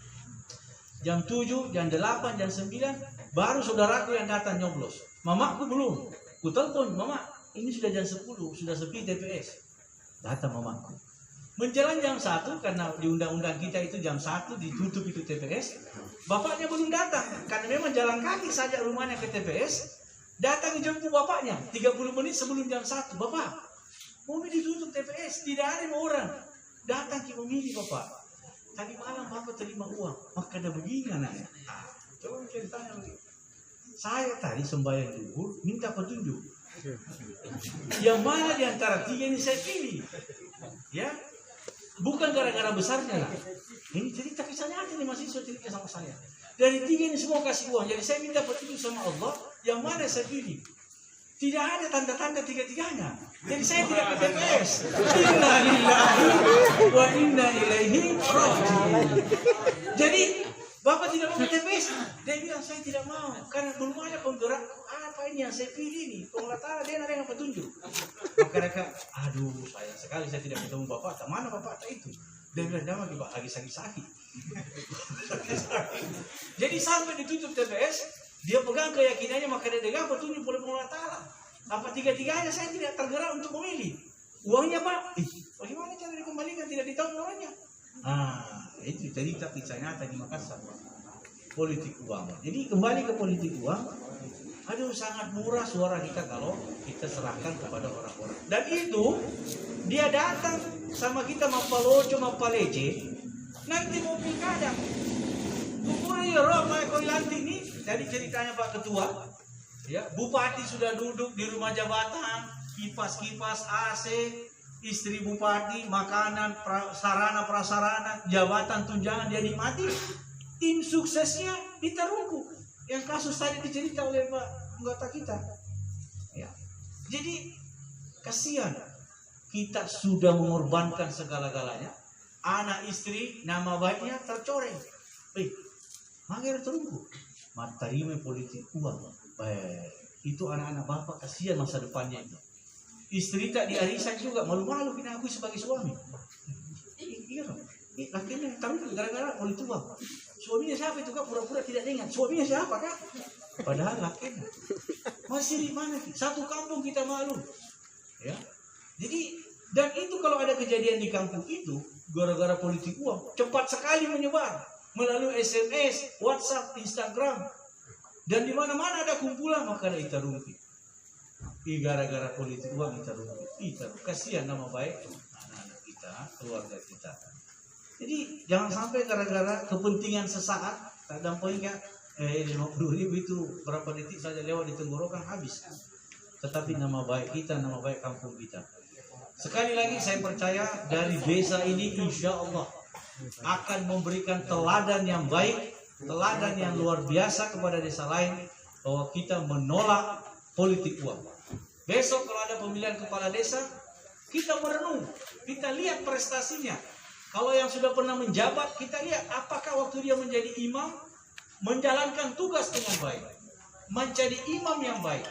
Jam 7, jam 8, jam 9, baru saudaraku yang datang nyoblos. Mamaku belum. Ku telepon, Mama, ini sudah jam 10, sudah sepi TPS. Datang mamaku. Menjelang jam 1, karena di undang-undang kita itu jam 1 ditutup itu TPS. Bapaknya belum datang, karena memang jalan kaki saja rumahnya ke TPS. Datang jemput bapaknya, 30 menit sebelum jam 1. Bapak, mobil ditutup TPS, tidak ada orang. Datang ke memilih Bapak. Tadi malam Bapak terima uang, maka ada begini anaknya. Coba ceritanya begini. Saya tadi sembahyang zuhur minta petunjuk. Yang mana di antara 3 ini saya pilih? Ya, bukan gara-gara besarnya lah. Ini cerita kisah nyata nih mahasiswa cerita sama saya. Dari 3 ini semua kasih uang, jadi saya minta petunjuk sama Allah. Yang mana saya pilih? Tidak ada tanda-tanda 3-3-nya. Jadi saya tidak ke TPS. Inna lillahi wa inna ilaihi raji'un. Jadi Bapak tidak mau ke TPS. Dia bilang saya tidak mau karena belum ada penggerak. Apa ini yang saya pilih nih? Pengelatara dia ada yang petunjuk. Maka mereka, aduh sayang sekali saya tidak ketemu Bapak. Mana Bapak itu? Dia bilang jangan lagi sakit-sakit. Jadi sampai ditutup TPS. Dia pegang keyakinannya maka dia dengar petunjuk oleh pengelatara. Apa 3-3-nya saya tidak tergerak untuk memilih. Uangnya Pak, bagaimana cara dikembalikan tidak ditahu orangnya. Itu cerita kisah nyata di Makassar. Politik uang. Jadi kembali ke politik uang. Aduh sangat murah suara kita kalau kita serahkan kepada orang-orang. Dan itu dia datang sama kita mapalojo mapalece. nanti mau pilkada. Kumpulnya Roma Koilanti ini, jadi ceritanya Pak Ketua, ya, Bupati sudah duduk di rumah jabatan, kipas-kipas AC, istri Bupati, makanan, sarana prasarana, jabatan tunjangan dia nikmati, tim suksesnya diterungkup. Yang kasus tadi dicerita oleh Pak anggota kita. Ya. Jadi kasihan, kita sudah mengorbankan segala-galanya, anak istri nama baiknya tercoreng. Makanya terungkup. Materime politik uang. Itu anak-anak bapak kasihan masa depannya itu. Istri tak diarisan juga, malu-malu kita akui sebagai suami. Iya dong. Lakinya terungkup gara-gara politik uang. Suaminya siapa itu kak? Pura-pura tidak ingat. Suaminya siapa kak? Padahal lakinya masih di mana? Satu kampung kita malu. Ya. Jadi dan itu kalau ada kejadian di kampung itu gara-gara politik uang cepat sekali menyebar melalui SMS, WhatsApp, Instagram, dan di mana-mana ada kumpulan maka ada itarungki. Gara-gara politik uang itarungki. Kasihan nama baik anak-anak kita, keluarga kita. Jadi jangan sampai gara-gara kepentingan sesaat, kadang poinnya 50.000 itu berapa detik saja lewat di tenggorokan habis. Tetapi nama baik kita, nama baik kampung kita. Sekali lagi saya percaya dari desa ini insya Allah akan memberikan teladan yang baik, teladan yang luar biasa kepada desa lain bahwa kita menolak politik uang. Besok kalau ada pemilihan kepala desa, kita merenung, kita lihat prestasinya. Kalau yang sudah pernah menjabat, kita lihat apakah waktu dia menjadi imam, menjalankan tugas dengan baik, menjadi imam yang baik.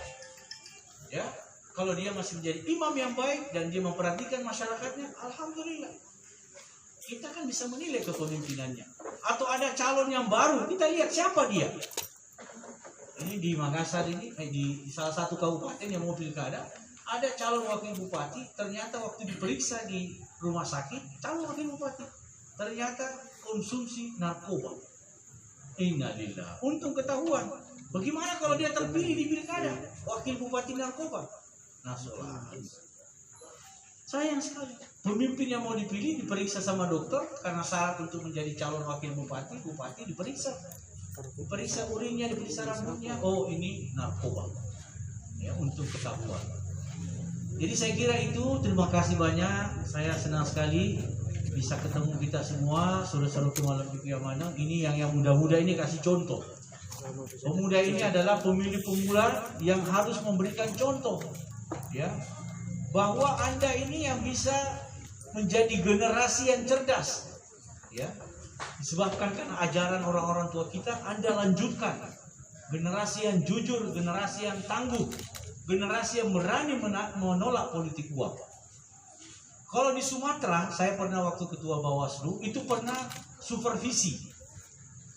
Ya, kalau dia masih menjadi imam yang baik dan dia memperhatikan masyarakatnya, alhamdulillah. Kita kan bisa menilai kepemimpinannya. Atau ada calon yang baru, kita lihat siapa dia. Ini di Makassar ini, di salah satu kabupaten yang mau pilkada, ada calon wakil bupati, ternyata waktu diperiksa di rumah sakit, calon wakil bupati, ternyata konsumsi narkoba. Innalillah. Untung ketahuan. Bagaimana kalau dia terpilih di pilkada, wakil bupati narkoba? Nasolah. Sayang sekali. Pemimpin yang mau dipilih diperiksa sama dokter karena syarat untuk menjadi calon wakil bupati, bupati diperiksa. Diperiksa urinnya, diperiksa rambutnya. Oh, ini narkoba. Ya, untuk ketahuan. Jadi saya kira itu, terima kasih banyak. Saya senang sekali bisa ketemu kita semua, saudara-saudara malam fikih mana. Ini yang muda-muda ini kasih contoh. Pemuda ini adalah pemilih pemula yang harus memberikan contoh, ya, bahwa Anda ini yang bisa menjadi generasi yang cerdas, ya, disebabkan karena ajaran orang-orang tua kita. Anda lanjutkan generasi yang jujur, generasi yang tangguh, generasi yang berani menolak politik uang. Kalau di Sumatera, saya pernah waktu ketua Bawaslu itu pernah supervisi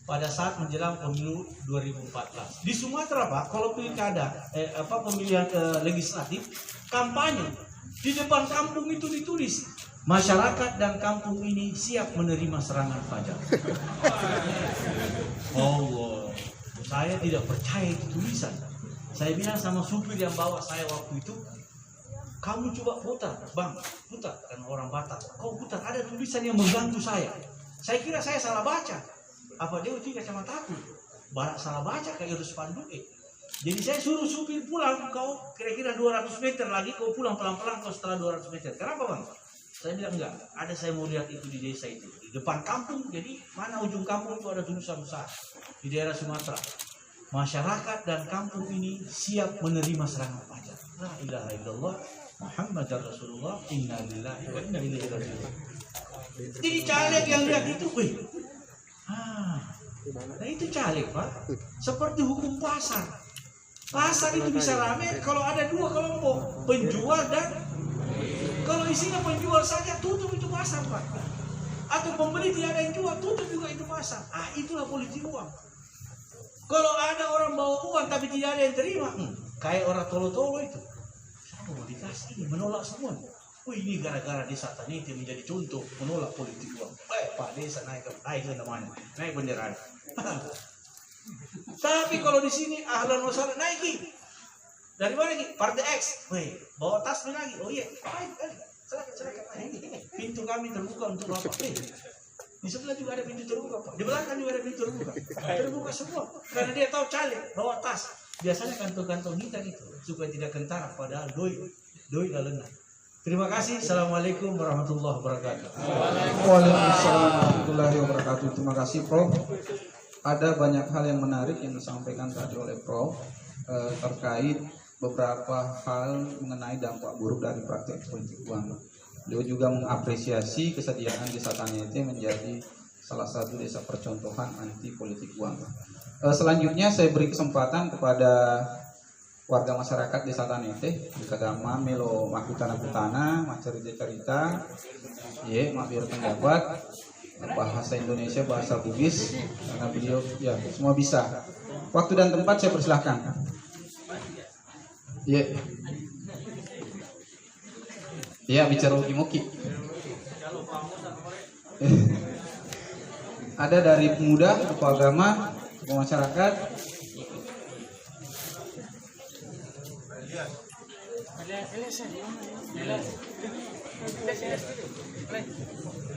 pada saat menjelang pemilu 2014. Di Sumatera Pak, kalau pilkada, pemilihan legislatif, kampanye di depan kampung itu ditulis, masyarakat dan kampung ini siap menerima serangan fajar. Allah, saya tidak percaya itu tulisan. Saya bilang sama supir yang bawa saya waktu itu, kamu coba putar, bang, putar, karena orang Batak. Kau putar, ada tulisan yang mengganggu saya. Saya kira saya salah baca. Apa dia uji kacamataku? Barak salah baca kayak harus spanduk. Jadi saya suruh supir pulang, kau kira-kira 200 meter lagi, kau pulang pelan-pelan kau setelah 200 meter. Kenapa bang? Saya bilang enggak, ada saya mau lihat itu di desa itu. Di depan kampung, jadi mana ujung kampung itu ada tulisan besar. Di daerah Sumatera. Masyarakat dan kampung ini siap menerima serangan fajar. La ilaha illallah, Muhammad Rasulullah, inna lillahi wa inna ilaihi raji'un. Jadi caleg yang lihat itu, nah itu caleg Pak, seperti hukum pasar. Pasar itu bisa rame kalau ada dua kelompok, penjual dan kalau isinya penjual saja tutup itu pasar Pak. Atau pembeli tidak ada yang jual, tutup juga itu pasar. Itulah politik uang. Kalau ada orang bawa uang tapi tidak ada yang terima, kayak orang tolo-tolo itu. Siapa mau dikasih ini, menolak semua. Ini gara-gara desa Tanite menjadi contoh menolak politik uang. Pak desa naik namanya, naik bendera. Tapi kalau di sini ahlan wasahlan naiki. Dari mana Ki? Partai X. Bawa tas lagi. Oh iya, silakan. Pintu kami terbuka untuk Bapak. Di sebelah juga ada pintu terbuka, Pak. Di belakang juga ada pintu terbuka. Terbuka semua. Karena dia tahu caleg bawa tas. Biasanya kantong-kantong hitam itu supaya tidak kentara, padahal doi lalena. Terima kasih. Assalamualaikum warahmatullahi wabarakatuh. Waalaikumsalam warahmatullahi wabarakatuh. Terima kasih, Prof. Ada banyak hal yang menarik yang disampaikan tadi oleh Prof terkait beberapa hal mengenai dampak buruk dari praktek politik uang. Beliau juga mengapresiasi kesediaan Desa Tanete menjadi salah satu desa percontohan anti politik uang. Selanjutnya saya beri kesempatan kepada warga masyarakat Desa Tanete, Dikagama Melo Makutana cerita, mampir pendapat bahasa Indonesia, bahasa Bugis, karena beliau ya semua bisa. Waktu dan tempat saya persilahkan. Ya bicara muki. Ada dari pemuda, tokoh agama, tokoh masyarakat.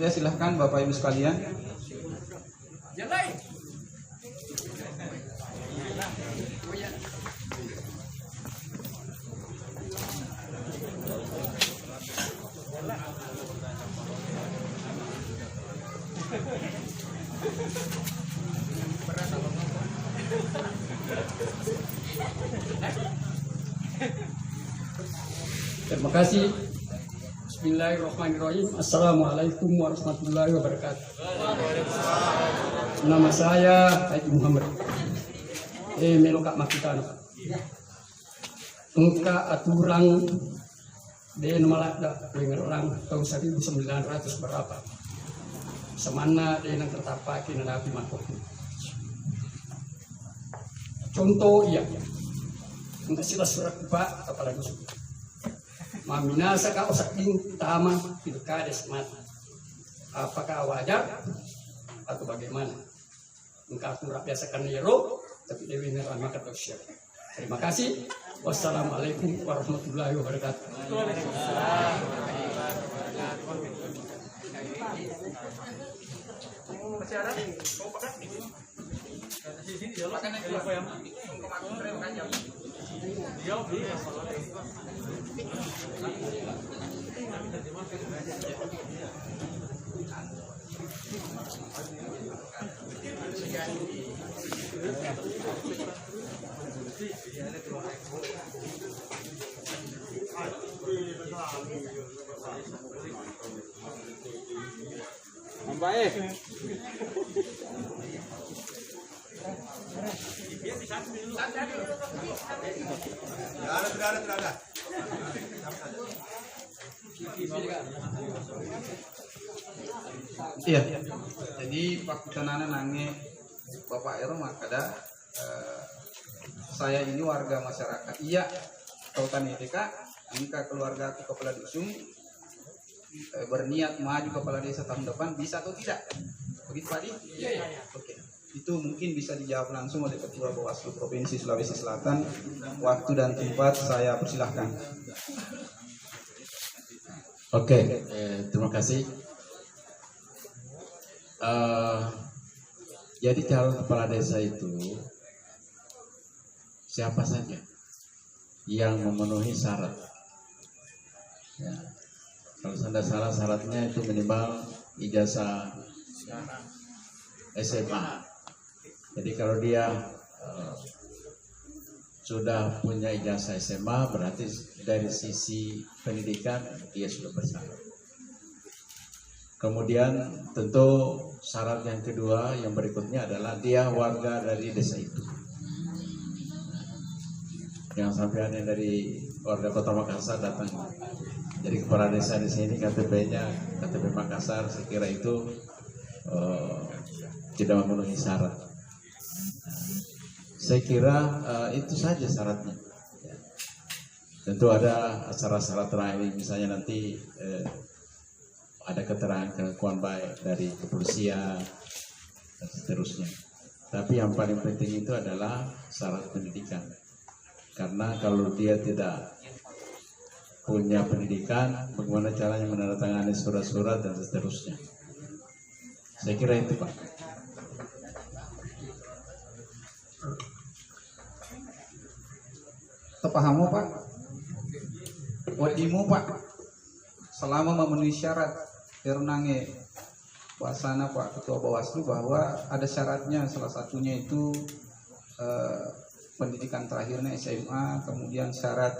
Ya silahkan Bapak Ibu sekalian. Terima kasih. Bismillahirrahmanirrahim. Assalamualaikum warahmatullahi wabarakatuh. Nama saya Haji Muhammad. Melokak Makitana. Engka aturan den malada pengerang tahun 1900 berapa. Semana den tertapaki nadapi makhluk. Contoh iya. Engka sila surat Pak apalagi maminasa ka usaking tama pilkades mata. Apakah wajar atau bagaimana? Engkau aku biasa kan nero, tapi dewi nerama kata siap. Terima kasih. Wassalamualaikum warahmatullahi wabarakatuh. Baik. Iya. Jadi waktu tanana nange Bapak Ero makada saya ini warga masyarakat. Iya. Tautan Kak, jika keluarga aku kepala dusun berniat maju kepala desa tahun depan bisa atau tidak? Begitu Pak Di? Iya. Oke. Itu mungkin bisa dijawab langsung oleh Ketua Bawaslu Provinsi Sulawesi Selatan. Waktu dan tempat saya persilahkan. Oke, terima kasih. Jadi calon kepala desa itu siapa saja yang memenuhi syarat. Ya. Kalau tidak salah syaratnya itu minimal ijazah SMA. Jadi kalau dia sudah punya ijazah SMA berarti dari sisi pendidikan dia sudah bersyarat. Kemudian tentu syarat yang kedua yang berikutnya adalah dia warga dari desa itu. Yang sampai ada dari warga Kota Makassar datang. Jadi kepala desa di sini KTP-nya KTP Makassar, saya kira itu tidak memenuhi syarat. Saya kira itu saja syaratnya. Tentu ada syarat-syarat lain, misalnya nanti ada keterangan kelakuan baik dari kepolisian dan seterusnya. Tapi yang paling penting itu adalah syarat pendidikan. Karena kalau dia tidak punya pendidikan, bagaimana caranya menandatangani surat-surat dan seterusnya. Saya kira itu Pak. Tepahamu Pak, wadimu Pak, selama memenuhi syarat Irnange Wasana Pak Ketua Bawaslu bahwa ada syaratnya, salah satunya itu pendidikan terakhirnya SMA, kemudian syarat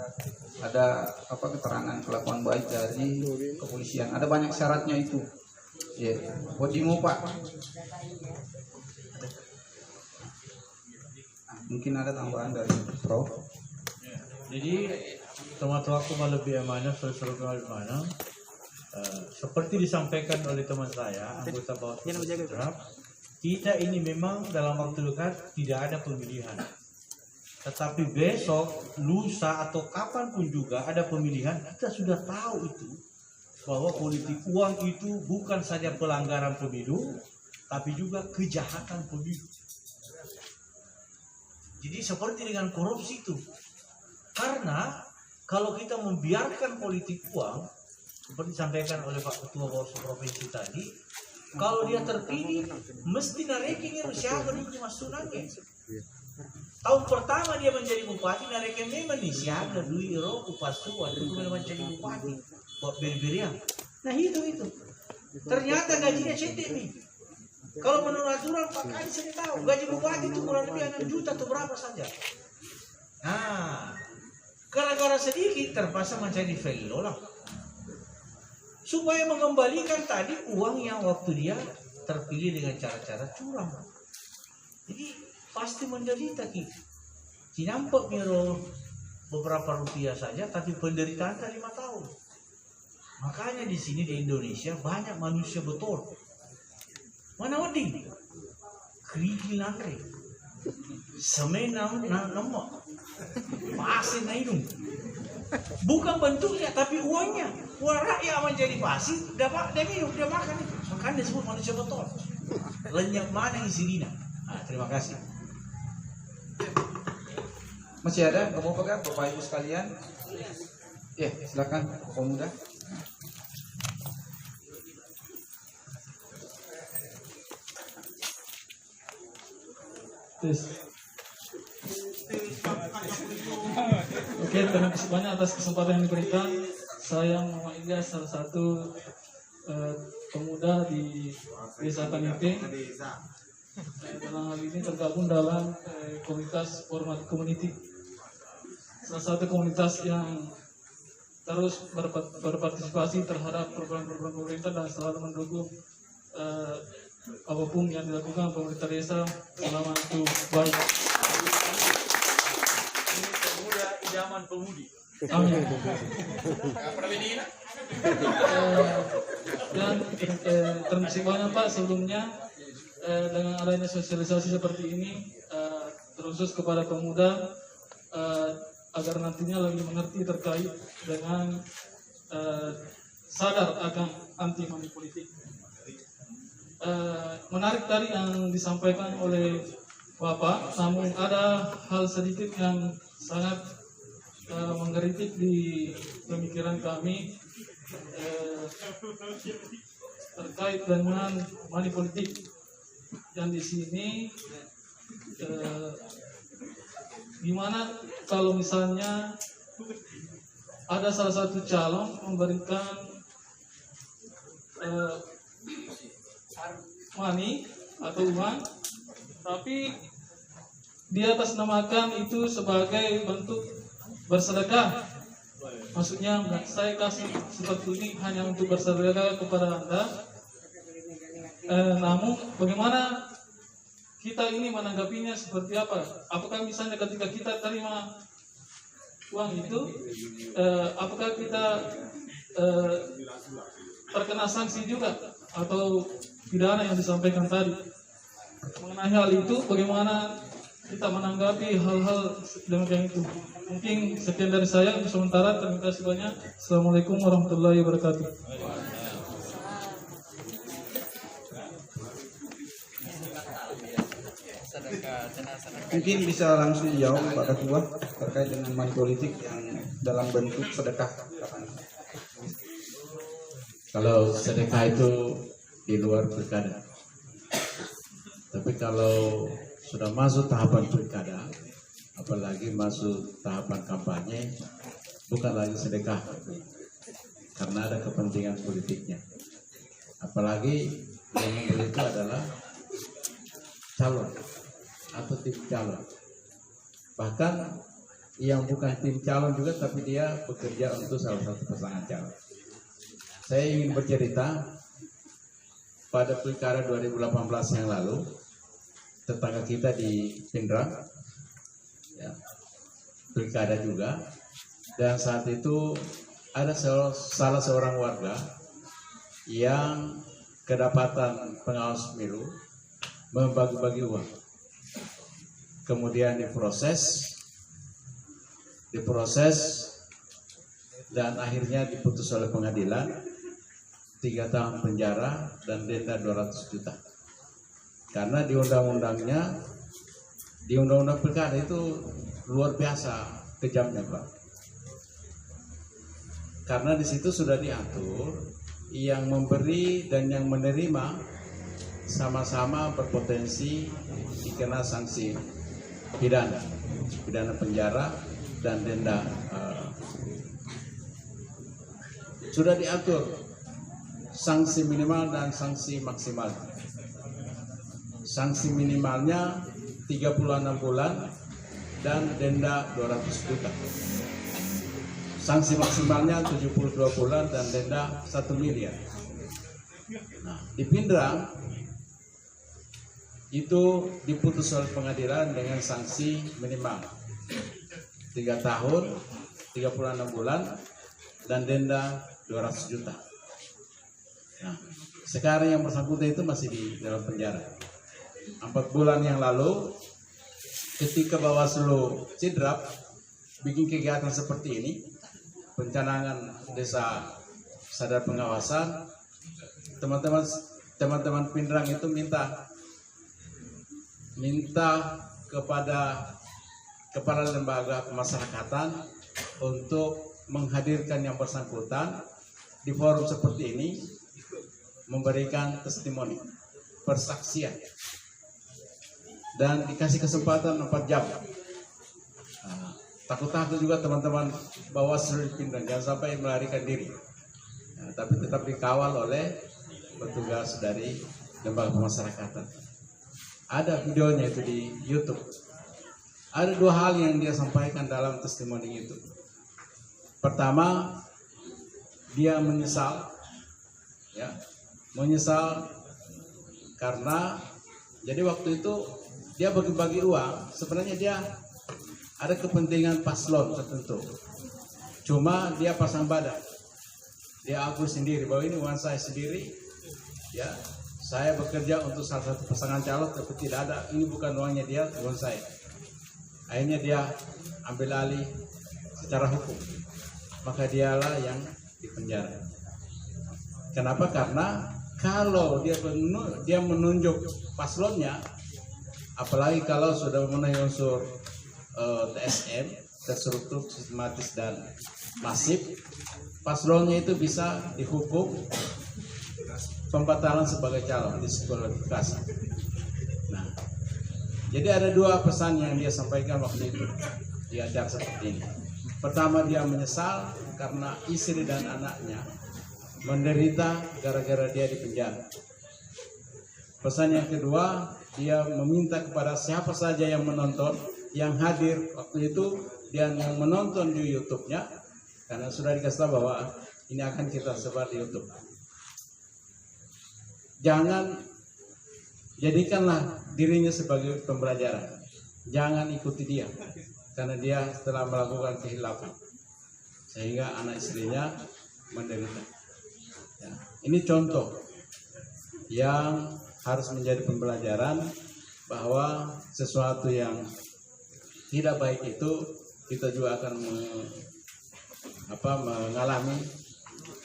ada keterangan kelakuan baik dari kepolisian, ada banyak syaratnya itu. Ya, wadimu Pak. Mungkin ada tambahan dari Prof. Jadi teman-teman aku lebih amanah, saudara mana? Seperti disampaikan oleh teman saya, anggota Bawaslu Sudrap, kita ini memang dalam waktu dekat tidak ada pemilihan. Tetapi besok, lusa atau kapanpun juga ada pemilihan, kita sudah tahu itu bahwa politik uang itu bukan saja pelanggaran pemilu, tapi juga kejahatan pemilu. Jadi seperti dengan korupsi itu. Karena kalau kita membiarkan politik uang, seperti disampaikan oleh Pak Ketua Bawaslu Provinsi tadi, kalau dia terpilih, mesti nareking siapa nih masunannya. Tahun pertama dia menjadi bupati, nareking memang nih siapa Dwi Iro Upasuan, itu memang menjadi bupati, buat beri-berian. Nah itu. Ternyata gajinya cetek nih. Kalau menurut aturan Pak Kadi saya tahu, gaji bupati itu kurang lebih 6 juta atau berapa saja. Nah, gara-gara sedikit terpaksa menjadi fellow lah. Supaya mengembalikan tadi uang yang waktu dia terpilih dengan cara-cara curang. Jadi pasti menderita kita. Cinampak miro beberapa rupiah saja, tapi penderitaan 5 tahun. Makanya di sini di Indonesia banyak manusia betul. Mana wading? Kerigil nangre. Semenang nama. Pasir na hidung. Bukan bentuknya tapi uangnya. Uang rakyat menjadi pasir, dapat dia minum, dia makan. Makanya disebut manusia betul. Lenyap mana isi dina. Terima kasih. Masih ada Bapak Ibu sekalian? Ya, silakan pemuda. Oke, terima kasih banyak atas kesempatan yang diberikan. Saya Muhammad Ilyas, salah satu pemuda di Desa Tanite. Dalam hal ini tergabung dalam komunitas Format Community. Salah satu komunitas yang terus berpartisipasi terhadap program-program pemerintah dan selalu mendukung apapun yang dilakukan pemerintah desa selama itu baik. Ini pemuda idaman pemudi. Amin. Dan terima kasih banyak Pak sebelumnya dengan adanya sosialisasi seperti ini terkhusus kepada pemuda agar nantinya lebih mengerti terkait dengan sadar akan anti money politik. Menarik tadi yang disampaikan oleh Bapak, namun ada hal sedikit yang sangat menggelitik di pemikiran kami terkait dengan money politik. Yang di sini gimana kalau misalnya ada salah satu calon memberikan money atau uang, tapi di atas namakan itu sebagai bentuk bersedekah. Maksudnya saya kasih seperti ini hanya untuk bersedekah kepada Anda. Namun bagaimana kita ini menanggapinya seperti apa? Apakah misalnya ketika kita terima uang itu, apakah kita terkena sanksi juga atau pidana yang disampaikan tadi? Mengenai hal itu, bagaimana kita menanggapi hal-hal demikian itu? Mungkin sekian dari saya untuk sementara. Terima kasih banyak. Assalamualaikum warahmatullahi wabarakatuh. Mungkin bisa langsung dijawab Pak Ketua terkait dengan money politik yang dalam bentuk sedekah. Kalau sedekah itu di luar pilkada, Tapi kalau sudah masuk tahapan pilkada, apalagi masuk tahapan kampanye, bukan lagi sedekah, karena ada kepentingan politiknya. Apalagi yang membeli itu adalah calon atau tim calon. Bahkan yang bukan tim calon juga, tapi dia bekerja untuk salah satu pasangan calon. Saya ingin bercerita pada pilkada 2018 yang lalu, tetangga kita di Pindrang, ya, pilkada juga, dan saat itu ada salah seorang warga yang kedapatan pengawas pemilu membagi-bagi uang, kemudian diproses dan akhirnya diputus oleh pengadilan 3 tahun penjara dan denda 200 juta. Karena di undang-undang pilkada itu luar biasa kejamnya, Pak. Karena di situ sudah diatur yang memberi dan yang menerima sama-sama berpotensi dikena sanksi pidana penjara dan denda. Sudah diatur sanksi minimal dan sanksi maksimal. Sanksi minimalnya 36 bulan dan denda 200 juta. Sanksi maksimalnya 72 bulan dan denda 1 miliar. Nah, di Pindrang itu diputus oleh pengadilan dengan sanksi minimal 3 tahun, 36 bulan dan denda 200 juta. Nah, sekarang yang bersangkutan itu masih di dalam penjara. 4 bulan yang lalu, ketika Bawaslu Sidrap bikin kegiatan seperti ini, pencanangan desa sadar pengawasan, teman-teman Pindrang itu minta kepada kepala lembaga pemasyarakatan untuk menghadirkan yang bersangkutan di forum seperti ini, memberikan testimoni, persaksian, dan dikasih kesempatan 4 jam. Takut-takut juga teman-teman Bawaslu Pindrang, jangan sampai melarikan diri. Tapi tetap dikawal oleh petugas dari lembaga pemasyarakatan. Ada videonya itu di YouTube. Ada 2 hal yang dia sampaikan dalam testimoni itu. Pertama, dia menyesal, ya, karena jadi waktu itu dia bagi-bagi uang. Sebenarnya dia ada kepentingan paslon tertentu. Cuma dia pasang badan. Dia akui sendiri bahwa ini uang saya sendiri. Ya, saya bekerja untuk salah satu pasangan calon, tapi tidak ada. Ini bukan uangnya dia, uang saya. Akhirnya dia ambil alih secara hukum. Maka dialah yang dipenjara. Kenapa? Karena kalau dia menunjuk paslonnya, apalagi kalau sudah memenuhi unsur TSM, terstruktur, sistematis, dan masif, paslonnya itu bisa dihukum pembatalan sebagai calon, diskualifikasi. Nah, jadi ada 2 pesan yang dia sampaikan waktu itu di acara seperti ini. Pertama, dia menyesal karena istri dan anaknya menderita gara-gara dia di penjara. Pesan yang kedua, dia meminta kepada siapa saja yang menonton, yang hadir waktu itu, dan yang menonton di YouTube-nya, karena sudah dikasih tahu bahwa ini akan kita sebar di YouTube. Jangan jadikanlah dirinya sebagai pembelajaran. Jangan ikuti dia, karena dia telah melakukan kehilafan sehingga anak istrinya menderita. Ya, ini contoh yang harus menjadi pembelajaran bahwa sesuatu yang tidak baik itu kita juga akan mengalami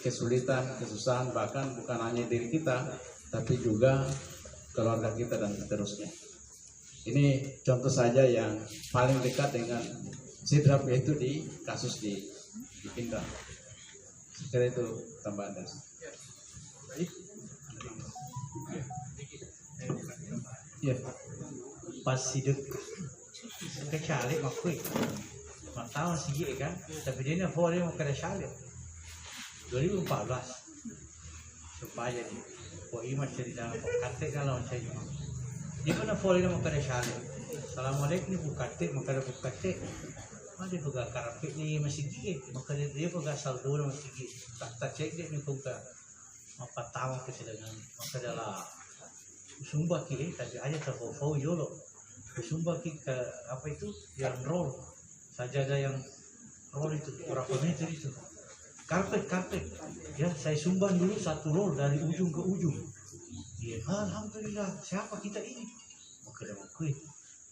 kesulitan, kesusahan, bahkan bukan hanya diri kita, tapi juga keluarga kita dan seterusnya. Ini contoh saja yang paling dekat dengan Sidrap, yaitu di kasus di Pindrang. Sekira itu tambahan dari saya. Baik. Ya, pas sidik kecalik makui, tahu sih kan, tapi dia nak follow mau kena calik. 2014 supaya ni, iman cerita kata kalau macam ni, dia kena follow mau kena calik. Assalamualaikum ni bukate, maka ada bukate. Ada juga karpet ni masih gigi, maka dia juga saldo masih gigi. Tak cek dia ni buka apa tahu kesedangan, maka adalah sumba ki tadi aja terfau yolo. Sumba ki ke apa itu yang roll saja ada yang roll itu berapa meter itu karpet ya saya sumbang dulu 1 roll dari ujung ke ujung. Ya alhamdulillah siapa kita ini maka dah mengkui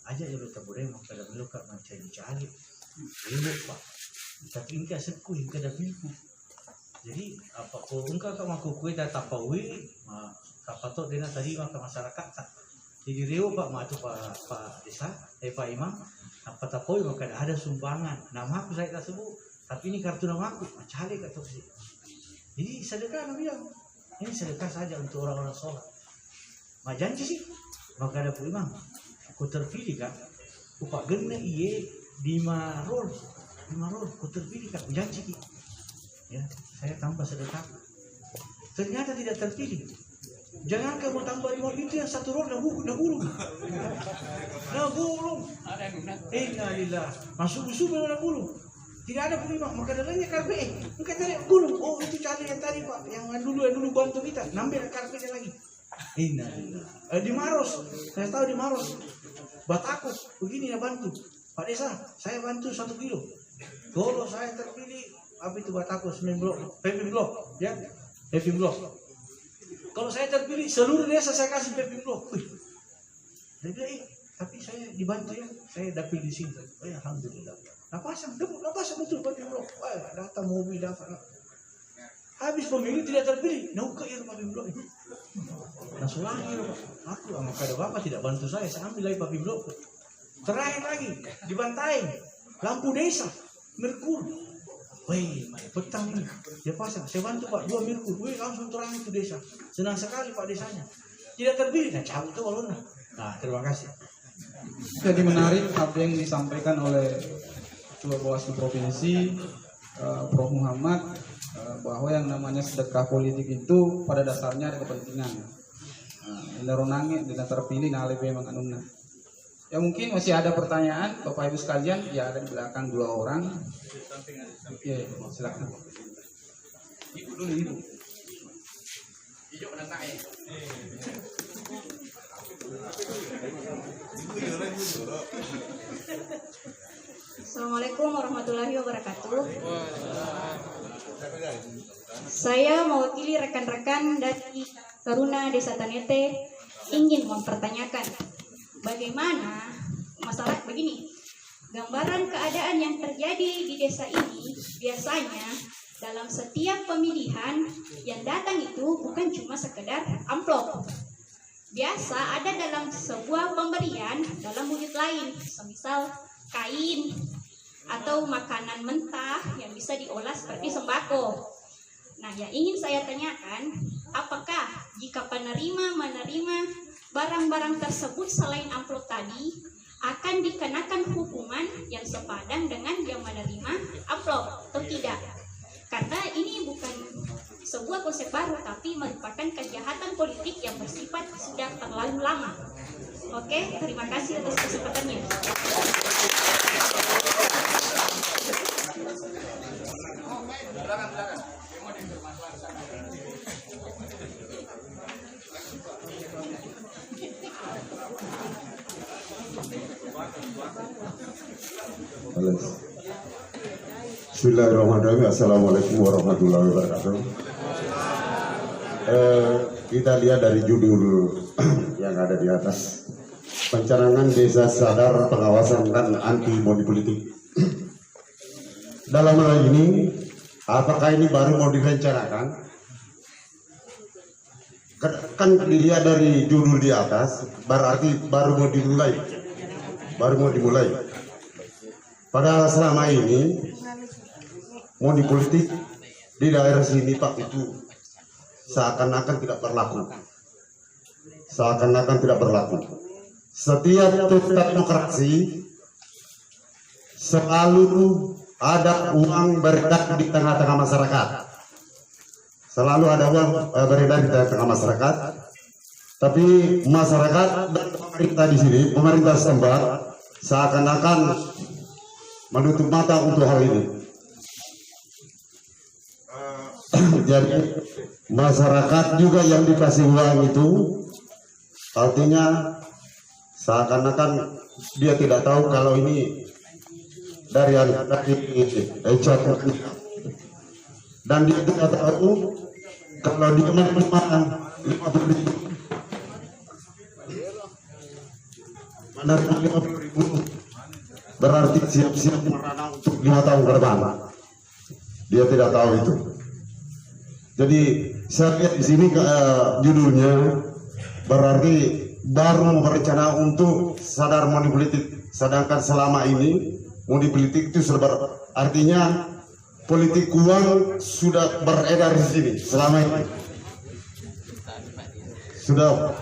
aja ya betul boleh maka dah melukat macam dicari elok pak tapi ingka sekui ingka dah pilih jadi apa ko engkau kau maku kue dah tapawi kapatok dia tadi maka masyarakat tak jadi rewo pak matu pak desa pak imam apa tapawi maka ada sumbangan nama aku saya tak sebut tapi ini kartu nama aku cari kat sini jadi sedekah nabi bilang ini sedekah saja untuk orang-orang sholat janji sih maka ada pak imam aku terpilih kan upak gena iye 5 roll aku terpilih kan janji ya saya tambah sedekah ternyata tidak terpilih jangan kamu tambah 5 itu yang 1 roll dah gulung innalillah masuk musuh dah gulung tidak ada pun maka dalanya karpet maka cari gulung oh itu cari yang tadi pak yang dulu bantu kita nambah karpetnya lagi innalillah di Maros saya tahu di Maros Batako begini ya bantu Pak Desa saya bantu 1 kilo kalau saya terpilih apa itu Batako paving block ya paving block kalau saya terpilih seluruh desa saya kasih paving block dia bilang tapi saya dibantu ya saya dapil di sini alhamdulillah nah pasang betul paving block datang mobil dapat habis pemilu tidak terpilih nauka ya paving block itu langsung lagi aku maka ada bapak tidak bantu saya ambil lagi paving block terakhir lagi dibantai lampu desa Merkur petang ini dia pasang saya bantu pak 2 Merkur langsung terang itu desa senang sekali pak desanya tidak terpilih nah cabut tuh balon nah terima kasih jadi menarik apa yang disampaikan oleh Ketua Bawaslu Provinsi Prof Muhammad bahwa yang namanya sedekah politik itu pada dasarnya ada kepentingan tidak terpilih nah lebih memang anuna ya mungkin masih ada pertanyaan Bapak Ibu sekalian ya ada di belakang 2 orang oke silakan ibu dulu ibu Assalamualaikum warahmatullahi wabarakatuh. Saya mewakili rekan-rekan dari Taruna Desa Tanete ingin mempertanyakan bagaimana masalah begini. Gambaran keadaan yang terjadi di desa ini biasanya dalam setiap pemilihan yang datang itu bukan cuma sekedar amplop. Biasa ada dalam sebuah pemberian dalam wujud lain, semisal kain atau makanan mentah yang bisa diolah seperti sembako. Nah, yang ingin saya tanyakan, apakah jika penerima menerima barang-barang tersebut selain amplop tadi akan dikenakan hukuman yang sepadan dengan yang menerima amplop atau tidak? Karena ini bukan sebuah konsep baru, tapi merupakan kejahatan politik yang bersifat sudah terlalu lama. Oke, terima kasih atas kesempatannya. Bismillahirrahmanirrahim. Assalamualaikum warahmatullahi wabarakatuh. Kita lihat dari judul yang ada di atas, pencanangan desa sadar pengawasan dan anti money politik. Dalam hal ini, apakah ini baru mau direncanakan? Kan dilihat dari judul di atas, berarti baru mau dimulai. Padahal selama ini money politik di daerah sini Pak itu seakan-akan tidak berlaku. setiap teknokrasi selalu ada uang beredar di tengah-tengah masyarakat. Selalu ada uang beredar di tengah-tengah masyarakat. Tapi masyarakat dan pemerintah di sini, pemerintah setempat seakan-akan menutup mata untuk hal ini. Jadi masyarakat juga yang dikasih uang itu artinya seakan-akan dia tidak tahu kalau ini dari dan dia tidak tahu kalau dia menerima 50.000 berarti siap-siap merana untuk 5 tahun ke depan. Dia tidak tahu itu. Jadi saya lihat di sini judulnya berarti baru berencana untuk sadar money politik, sedangkan selama ini money politik itu sudah artinya politik uang sudah beredar di sini selama ini, sudah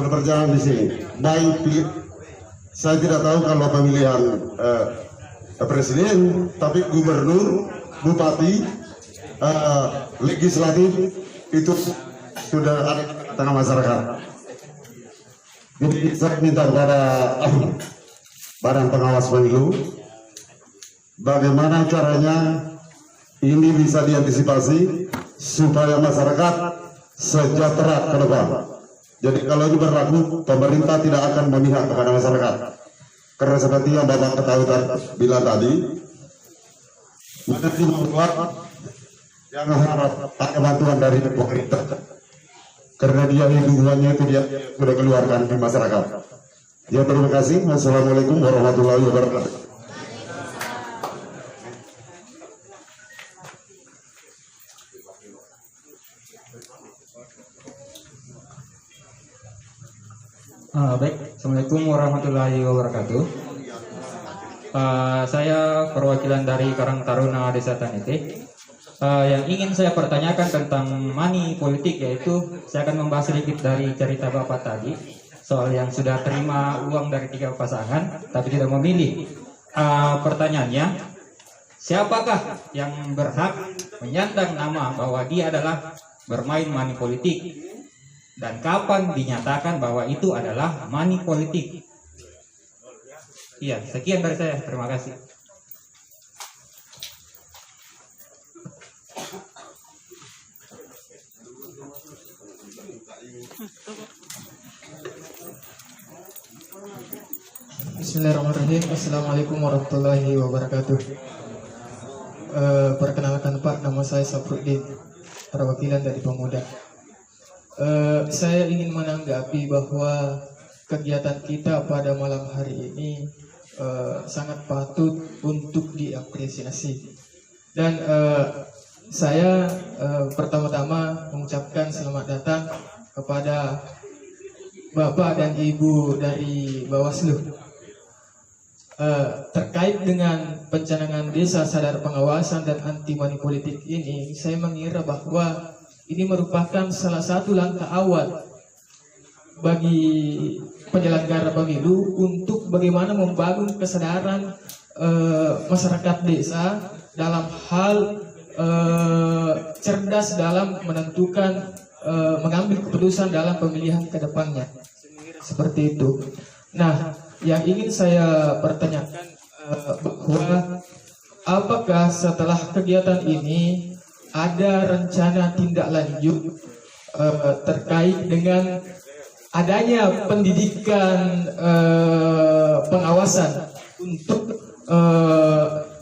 berjalan di sini. Baik, saya tidak tahu kalau pemilihan presiden, tapi gubernur, bupati, legislatif itu sudah ada di tengah masyarakat. Jadi saya minta kepada Badan Pengawas Pemilu, bagaimana caranya ini bisa diantisipasi supaya masyarakat sejahtera ke depan. Jadi kalau ini berlaku, pemerintah tidak akan memihak kepada masyarakat. Karena seperti yang Bapak ketahui bilang tadi, menerima uang yang harap ada bantuan dari pemerintah. Karena dia hubungannya itu dia sudah keluarkan di masyarakat. Ya, terima kasih. Wassalamualaikum warahmatullahi wabarakatuh. Baik, Assalamualaikum warahmatullahi wabarakatuh. Saya perwakilan dari Karang Taruna Desa Tanete. Yang ingin saya pertanyakan tentang money politik, yaitu saya akan membahas sedikit dari cerita Bapak tadi soal yang sudah terima uang dari 3 pasangan tapi tidak memilih. Pertanyaannya, siapakah yang berhak menyandang nama bahwa dia adalah bermain money politik, dan kapan dinyatakan bahwa itu adalah money politik? Iya, sekian dari saya. Terima kasih. Bismillahirrahmanirrahim. Assalamualaikum warahmatullahi wabarakatuh. Perkenalkan Pak, nama saya Sapruddin, perwakilan dari Pemuda. Saya ingin menanggapi bahwa kegiatan kita pada malam hari ini sangat patut untuk diapresiasi. Dan saya pertama-tama mengucapkan selamat datang kepada Bapak dan Ibu dari Bawaslu. Terkait dengan pencanangan desa sadar pengawasan dan anti money politik ini, saya mengira bahwa ini merupakan salah satu langkah awal bagi penyelenggara pemilu untuk bagaimana membangun kesadaran masyarakat desa dalam hal cerdas dalam menentukan mengambil keputusan dalam pemilihan ke depannya. Seperti itu. Nah, yang ingin saya pertanyakan bahwa apakah setelah kegiatan ini ada rencana tindak lanjut terkait dengan adanya pendidikan pengawasan untuk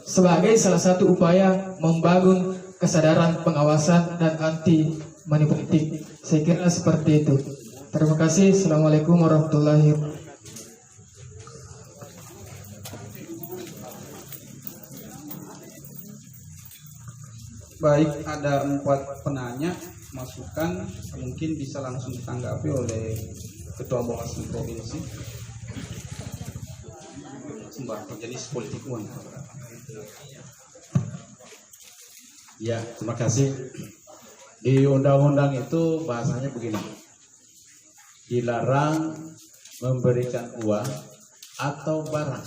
sebagai salah satu upaya membangun kesadaran pengawasan dan anti money politik. Saya kira seperti itu. Terima kasih. Assalamualaikum warahmatullahi wabarakatuh. Baik, ada 4 penanya, masukan mungkin bisa langsung ditanggapi oleh Ketua Bawaslu Provinsi. Sembako jenis politik uang. Ya, terima kasih. Di undang-undang itu bahasanya begini, dilarang memberikan uang atau barang.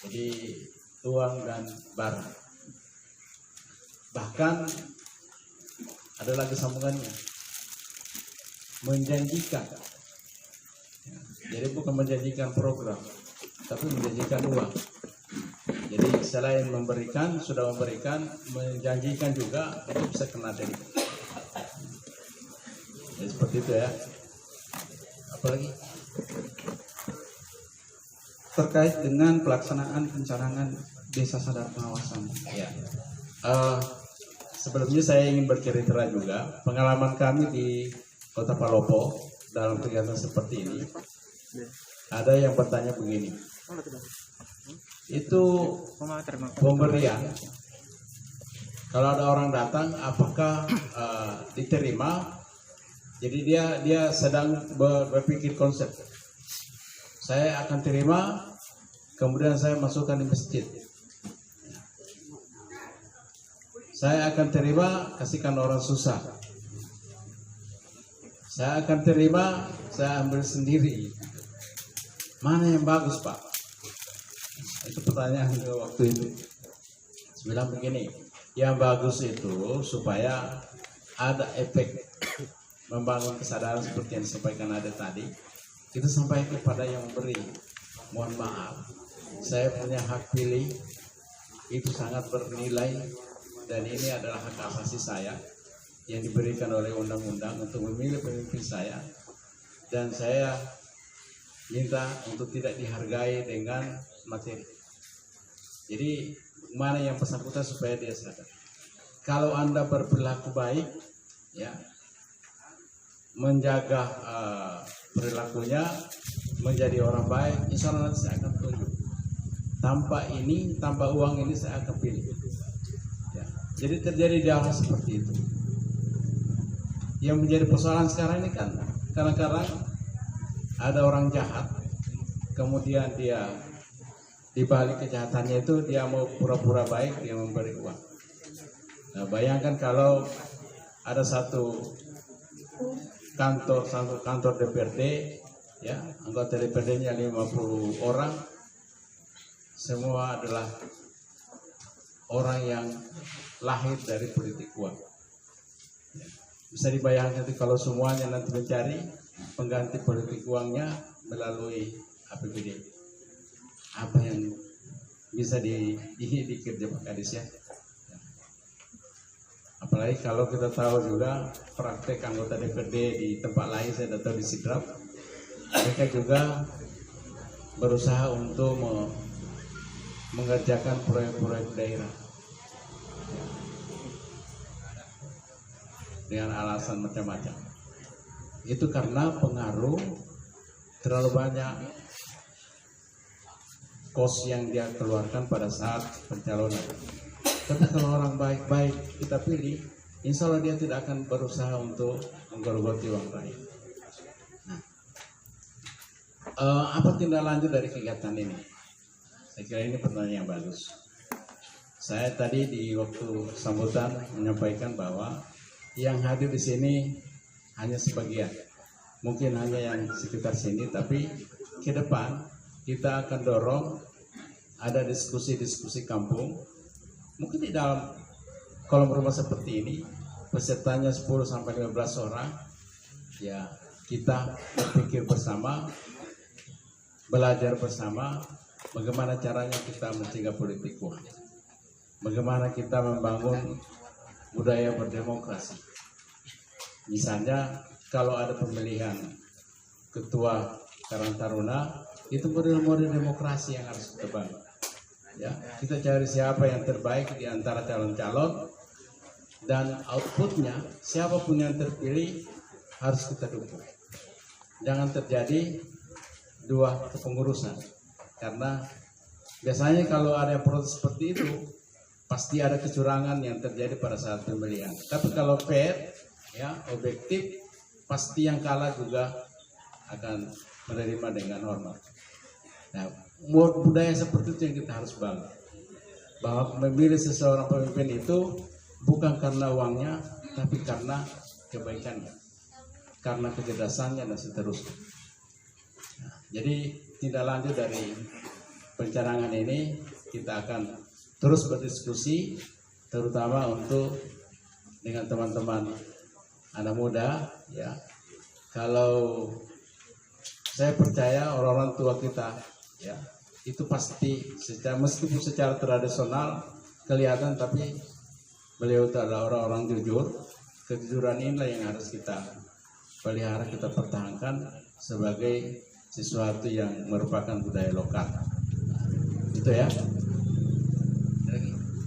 Jadi uang dan barang. Bahkan ada lagi sambungannya, menjanjikan. Jadi bukan menjanjikan program, tapi menjanjikan uang. Jadi selain memberikan, sudah memberikan, menjanjikan juga itu bisa kena dari. Jadi seperti itu ya. Apalagi Terkait dengan pelaksanaan pencanangan Desa Sadar Pengawasan. ya. Sebelumnya saya ingin bercerita juga pengalaman kami di Kota Palopo dalam kegiatan seperti ini. Ada yang bertanya begini, itu pemberian kalau ada orang datang apakah diterima? Jadi dia sedang berpikir konsep, saya akan terima, kemudian saya masukkan di masjid. Saya akan terima, kasihkan orang susah. Saya akan terima, saya ambil sendiri. Mana yang bagus, Pak? Itu pertanyaan waktu itu. Saya bilang begini, yang bagus itu supaya ada efek membangun kesadaran seperti yang disampaikan ada tadi. Kita sampaikan kepada yang memberi. Mohon maaf, saya punya hak pilih, itu sangat bernilai, dan ini adalah hak asasi saya yang diberikan oleh undang-undang untuk memilih pemimpin saya, dan saya minta untuk tidak dihargai dengan materi. Jadi mana yang bersangkutan supaya dia sadar. Kalau Anda berperilaku baik, ya, menjaga perilakunya, menjadi orang baik, insya Allah nanti saya akan tunjuk. Tanpa ini, tanpa uang ini saya akan pilih. Ya. Jadi terjadi hal seperti itu. Yang menjadi persoalan sekarang ini kan kadang-kadang ada orang jahat, kemudian dia di balik kejahatannya itu dia mau pura-pura baik, dia memberi uang. Nah, bayangkan kalau ada satu kantor DPRD, ya, anggota DPRD-nya 50 orang, semua adalah orang yang lahir dari politik uang. Ya. Bisa dibayangkan kalau semuanya nanti mencari pengganti politik uangnya melalui APBD. Apa yang bisa dikerja Pak Kadis ya? Apalagi kalau kita tahu juga praktek anggota DPRD di tempat lain, saya tahu di Sidrap, mereka juga berusaha untuk mengerjakan proyek-proyek daerah dengan alasan macam-macam. Itu karena pengaruh terlalu banyak kos yang dia keluarkan pada saat pencalonan. Tapi kalau orang baik-baik kita pilih, insya Allah dia tidak akan berusaha untuk menggerogoti uang rakyat. Nah, apa tindak lanjut dari kegiatan ini? Saya kira ini pertanyaan yang bagus. Saya tadi di waktu sambutan menyampaikan bahwa yang hadir di sini hanya sebagian, mungkin hanya yang sekitar sini, tapi ke depan kita akan dorong ada diskusi-diskusi kampung. Mungkin di dalam kolom rumah seperti ini, pesertanya 10-15 orang, ya kita berpikir bersama, belajar bersama, bagaimana caranya kita mencegah politik uang, bagaimana kita membangun budaya berdemokrasi. Misalnya kalau ada pemilihan ketua Karang Taruna, itu model-model demokrasi yang harus kita bangun. Ya, kita cari siapa yang terbaik di antara calon-calon, dan outputnya siapapun yang terpilih harus kita dukung. Jangan terjadi dua kepengurusan, karena biasanya kalau ada protes seperti itu pasti ada kecurangan yang terjadi pada saat pemilihan. Tapi kalau fair, ya, objektif, pasti yang kalah juga akan menerima dengan hormat. Nah, budaya seperti itu yang kita harus bangun, bahwa memilih seseorang pemimpin itu bukan karena uangnya, tapi karena kebaikannya, karena kecerdasannya dan seterusnya. Jadi tindak lanjut dari pencanangan ini kita akan terus berdiskusi, terutama untuk dengan teman-teman anak muda, ya. Kalau saya percaya orang-orang tua kita, ya, itu pasti meskipun secara tradisional kelihatan, tapi beliau itu adalah orang-orang jujur. Kejujuran inilah yang harus kita pelihara, kita pertahankan sebagai sesuatu yang merupakan budaya lokal. Itu ya.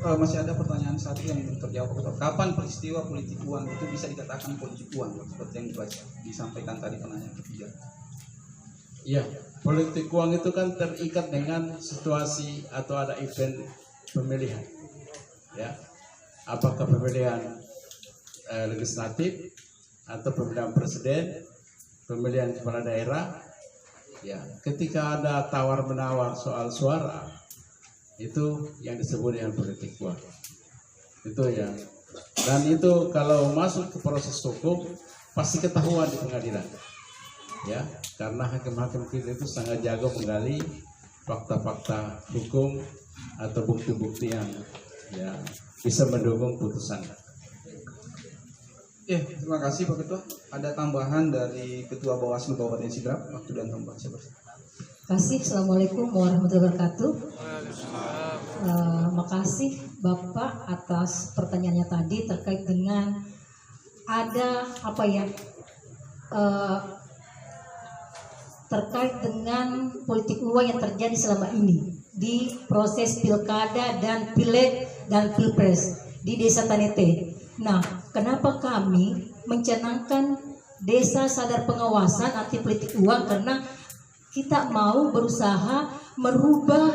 Masih ada pertanyaan satu yang belum terjawab. Kapan peristiwa politik uang itu bisa dikatakan politik uang seperti yang disampaikan tadi penanya ketiga? Iya, politik uang itu kan terikat dengan situasi atau ada event pemilihan. Ya, apakah pemilihan legislatif atau pemilihan presiden, pemilihan kepala daerah. Ya, ketika ada tawar-menawar soal suara, itu yang disebut dengan politik uang. Itu yang, dan itu kalau masuk ke proses hukum pasti ketahuan di pengadilan. Ya, karena hakim-hakim kita itu sangat jago menggali fakta-fakta hukum atau bukti-bukti yang ya bisa mendukung putusan. Ya, terima kasih Pak Ketua. Ada tambahan dari Ketua Bawaslu Kabupaten Sidrap, waktu dan tempat saya bersama. Kasih. Assalamualaikum warahmatullahi wabarakatuh. Makasih Bapak atas pertanyaannya tadi terkait dengan ada terkait dengan politik uang yang terjadi selama ini di proses pilkada dan pileg dan pilpres di Desa Tanete. Nah, kenapa kami mencanangkan Desa Sadar Pengawasan Anti Politik Uang? Karena kita mau berusaha merubah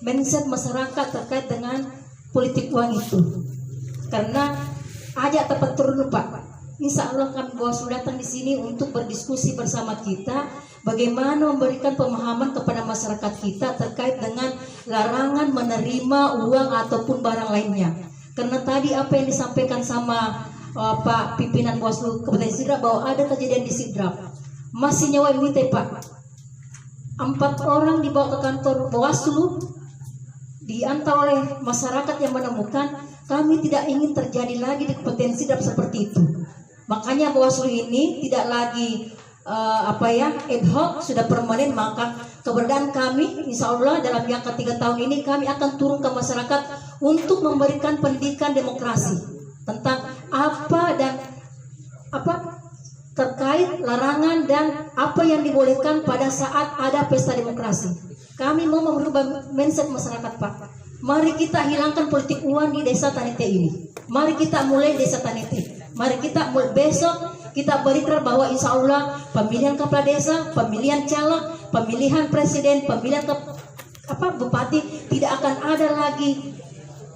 mindset masyarakat terkait dengan politik uang itu. Karena ajak tepat turun Pak. Insya Allah kami Bawaslu datang di sini untuk berdiskusi bersama kita bagaimana memberikan pemahaman kepada masyarakat kita terkait dengan larangan menerima uang ataupun barang lainnya. Karena tadi apa yang disampaikan sama Pak pimpinan Bawaslu Kabupaten Sidrap bahwa ada kejadian di Sidrap masih nyawa minta Pak. 4 orang dibawa ke kantor Bawaslu, diantar oleh masyarakat yang menemukan. Kami tidak ingin terjadi lagi di Kabupaten Sidrap seperti itu. Makanya Bawaslu ini tidak lagi ad hoc, sudah permanen. Maka keberadaan kami insya Allah dalam jangka 3 tahun ini kami akan turun ke masyarakat untuk memberikan pendidikan demokrasi tentang apa terkait larangan dan apa yang dibolehkan pada saat ada pesta demokrasi. Kami mau merubah mindset masyarakat Pak. Mari kita hilangkan politik uang di Desa Tanete ini. Mari kita mulai Desa Tanete. Mari kita mulai besok kita berikrar bahwa insya Allah pemilihan kepala desa, pemilihan caleg, pemilihan presiden, pemilihan bupati tidak akan ada lagi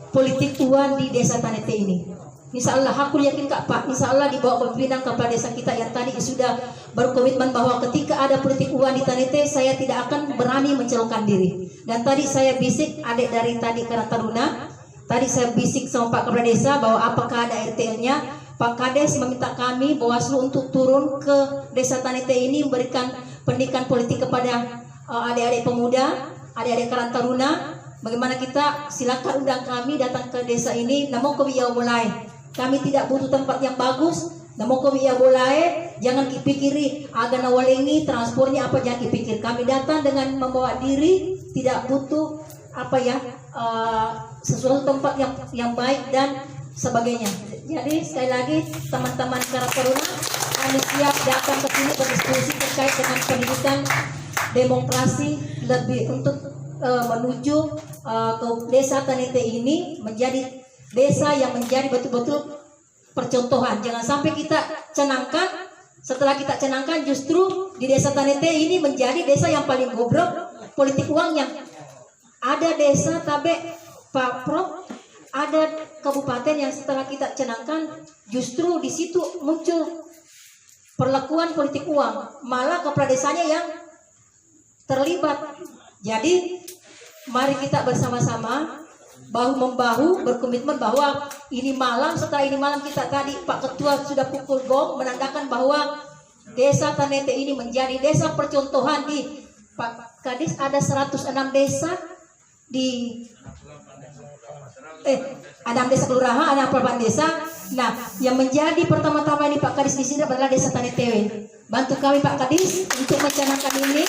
politik uang di Desa Tanete ini. Insya Allah, aku yakin Kak Pak, insya Allah di bawah pimpinan kepala desa kita yang tadi sudah berkomitmen bahwa ketika ada politik uang di Tanete, saya tidak akan berani mencalonkan diri. Dan tadi saya bisik adik dari tadi Karang Taruna, tadi saya bisik sama Pak Kepala Desa bahwa apakah ada RTL-nya. Pak Kades meminta kami Bawaslu untuk turun ke Desa Tanete ini memberikan pendidikan politik kepada adik-adik pemuda, adik-adik Karang Taruna. Bagaimana kita silakan undang kami datang ke desa ini. Namun kami mulai. Kami tidak butuh tempat yang bagus. Namun kami mulai. Jangan dipikiri agak nawalengi transportnya apa, jangan dipikir. Kami datang dengan membawa diri, tidak butuh sesuatu tempat yang baik dan sebagainya. Jadi sekali lagi teman-teman Karang Taruna, kami siap datang ke sini berdiskusi terkait dengan pendidikan demokrasi lebih untuk menuju ke Desa Tanete ini menjadi desa yang menjadi betul-betul percontohan. Jangan sampai kita canangkan, setelah kita canangkan justru di Desa Tanete ini menjadi desa yang paling goblok politik uangnya. Ada desa Tabe Pak Prof, ada kabupaten yang setelah kita canangkan justru di situ muncul perlakuan politik uang, malah kepala desanya yang terlibat. Jadi mari kita bersama-sama bahu-membahu berkomitmen bahwa ini malam, setelah ini malam kita tadi Pak Ketua sudah pukul gong menandakan bahwa Desa Tanete ini menjadi desa percontohan di Pak Kadis. Ada 106 desa di ada desa kelurahan, ada 4 desa. Nah, yang menjadi pertama-tama ini Pak Kadis di sini adalah desa Tanete. Bantu kami Pak Kadis untuk mencanangkan ini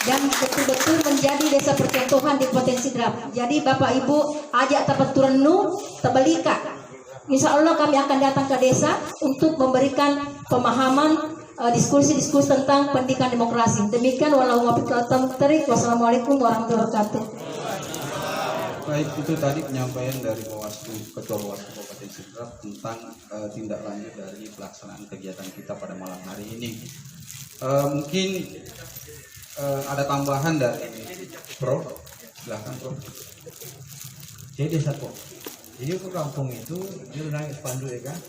dan betul-betul menjadi desa percontohan di Kabupaten Sidrap. Jadi Bapak Ibu ajak tapaturan nu tabelika. Insya Allah kami akan datang ke desa untuk memberikan pemahaman diskusi-diskusi tentang pendidikan demokrasi. Demikian wassalamualaikum warahmatullahi wabarakatuh. Baik, itu tadi penyampaian dari Bawaslu, Ketua Bawaslu Kabupaten Sidrap tentang tindak lanjut dari pelaksanaan kegiatan kita pada malam hari ini. Mungkin ada tambahan dari Prof. Silahkan Prof. Jadi satu. Jadi ke kampung itu dia naik pandu ya kan.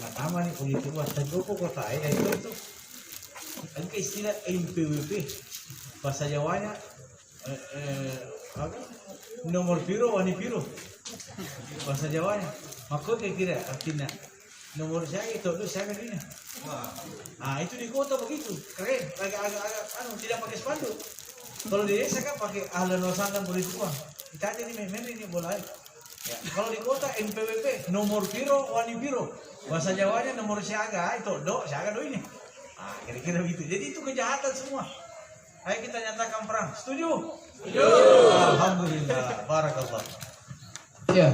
Nakama nih politik wasta Joko kota ya itu. Angka istilah NPWP bahasa Jawanya nomor piro wani piro bahasa Jawanya. Maksudnya kira artinya nomor saya itu saya kan ini. Ah itu di kota begitu keren agak tidak pakai spanduk. Kalau di desa kan pakai ahlan wasalan politik uang. Kita aja ini boleh. Ya, kalau di kota NPWP nomor piro wani piro bahasa Jawanya nomor siaga itu siaga ini. Ah kira-kira begitu. Jadi itu kejahatan semua. Ayo kita nyatakan perang. Setuju? Setuju. Alhamdulillah. Barakallah. Ya,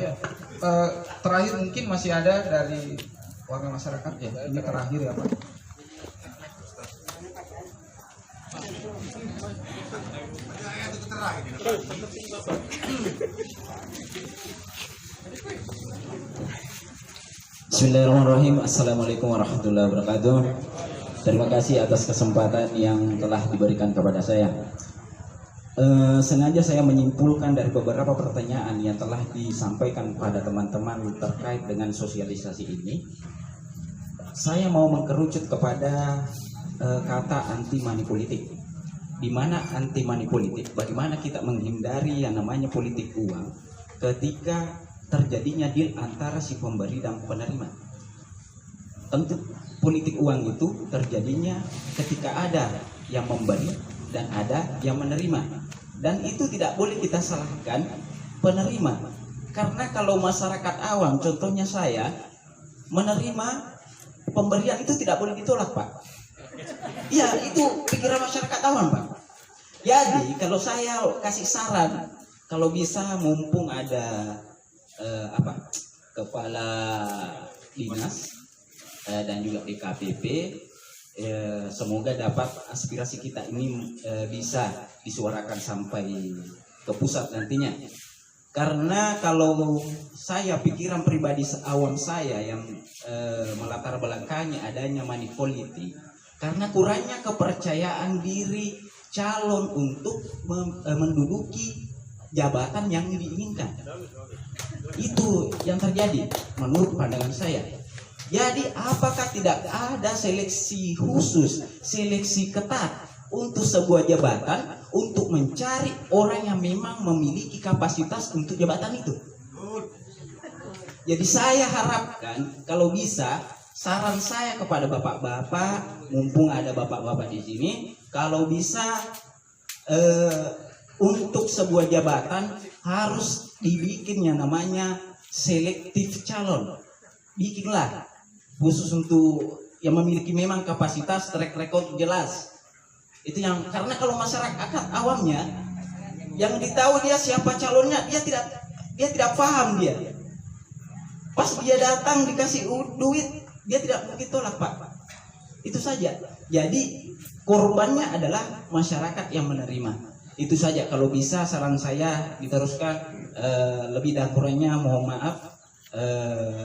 terakhir mungkin masih ada dari warga masyarakat ya. Ini terakhir ya Pak. Bismillahirrahmanirrahim. Assalamualaikum warahmatullahi wabarakatuh. Terima kasih atas kesempatan yang telah diberikan kepada saya. Sengaja saya menyimpulkan dari beberapa pertanyaan yang telah disampaikan pada teman-teman terkait dengan sosialisasi ini. Saya mau mengkerucut kepada kata anti money politik. Di mana anti money politik? Bagaimana kita menghindari yang namanya politik uang ketika terjadinya deal antara si pemberi dan penerima. Tentu politik uang itu terjadinya ketika ada yang memberi dan ada yang menerima. Dan itu tidak boleh kita salahkan penerima. Karena kalau masyarakat awam, contohnya saya, menerima pemberian itu tidak boleh ditolak Pak. Ya itu pikiran masyarakat awam Pak. Jadi kalau saya kasih saran, kalau bisa mumpung ada kepala dinas dan juga DKPP, semoga dapat aspirasi kita ini bisa disuarakan sampai ke pusat nantinya. Karena kalau saya pikiran pribadi awam saya yang melatar belakangi adanya money politik, karena kurangnya kepercayaan diri calon untuk menduduki jabatan yang diinginkan. Itu yang terjadi menurut pandangan saya. Jadi apakah tidak ada seleksi khusus, seleksi ketat untuk sebuah jabatan untuk mencari orang yang memang memiliki kapasitas untuk jabatan itu? Jadi saya harapkan kalau bisa, saran saya kepada bapak-bapak, mumpung ada bapak-bapak di sini, kalau bisa untuk sebuah jabatan harus dibikin yang namanya selektif calon. Bikinlah khusus untuk yang memiliki memang kapasitas, track record jelas. Itu yang, karena kalau masyarakat awamnya yang ditahu dia siapa calonnya, dia tidak paham dia. Pas dia datang dikasih duit, dia tidak mungkin tolak Pak. Itu saja. Jadi korbannya adalah masyarakat yang menerima. Itu saja, kalau bisa saran saya diteruskan, lebih dan kurangnya mohon maaf.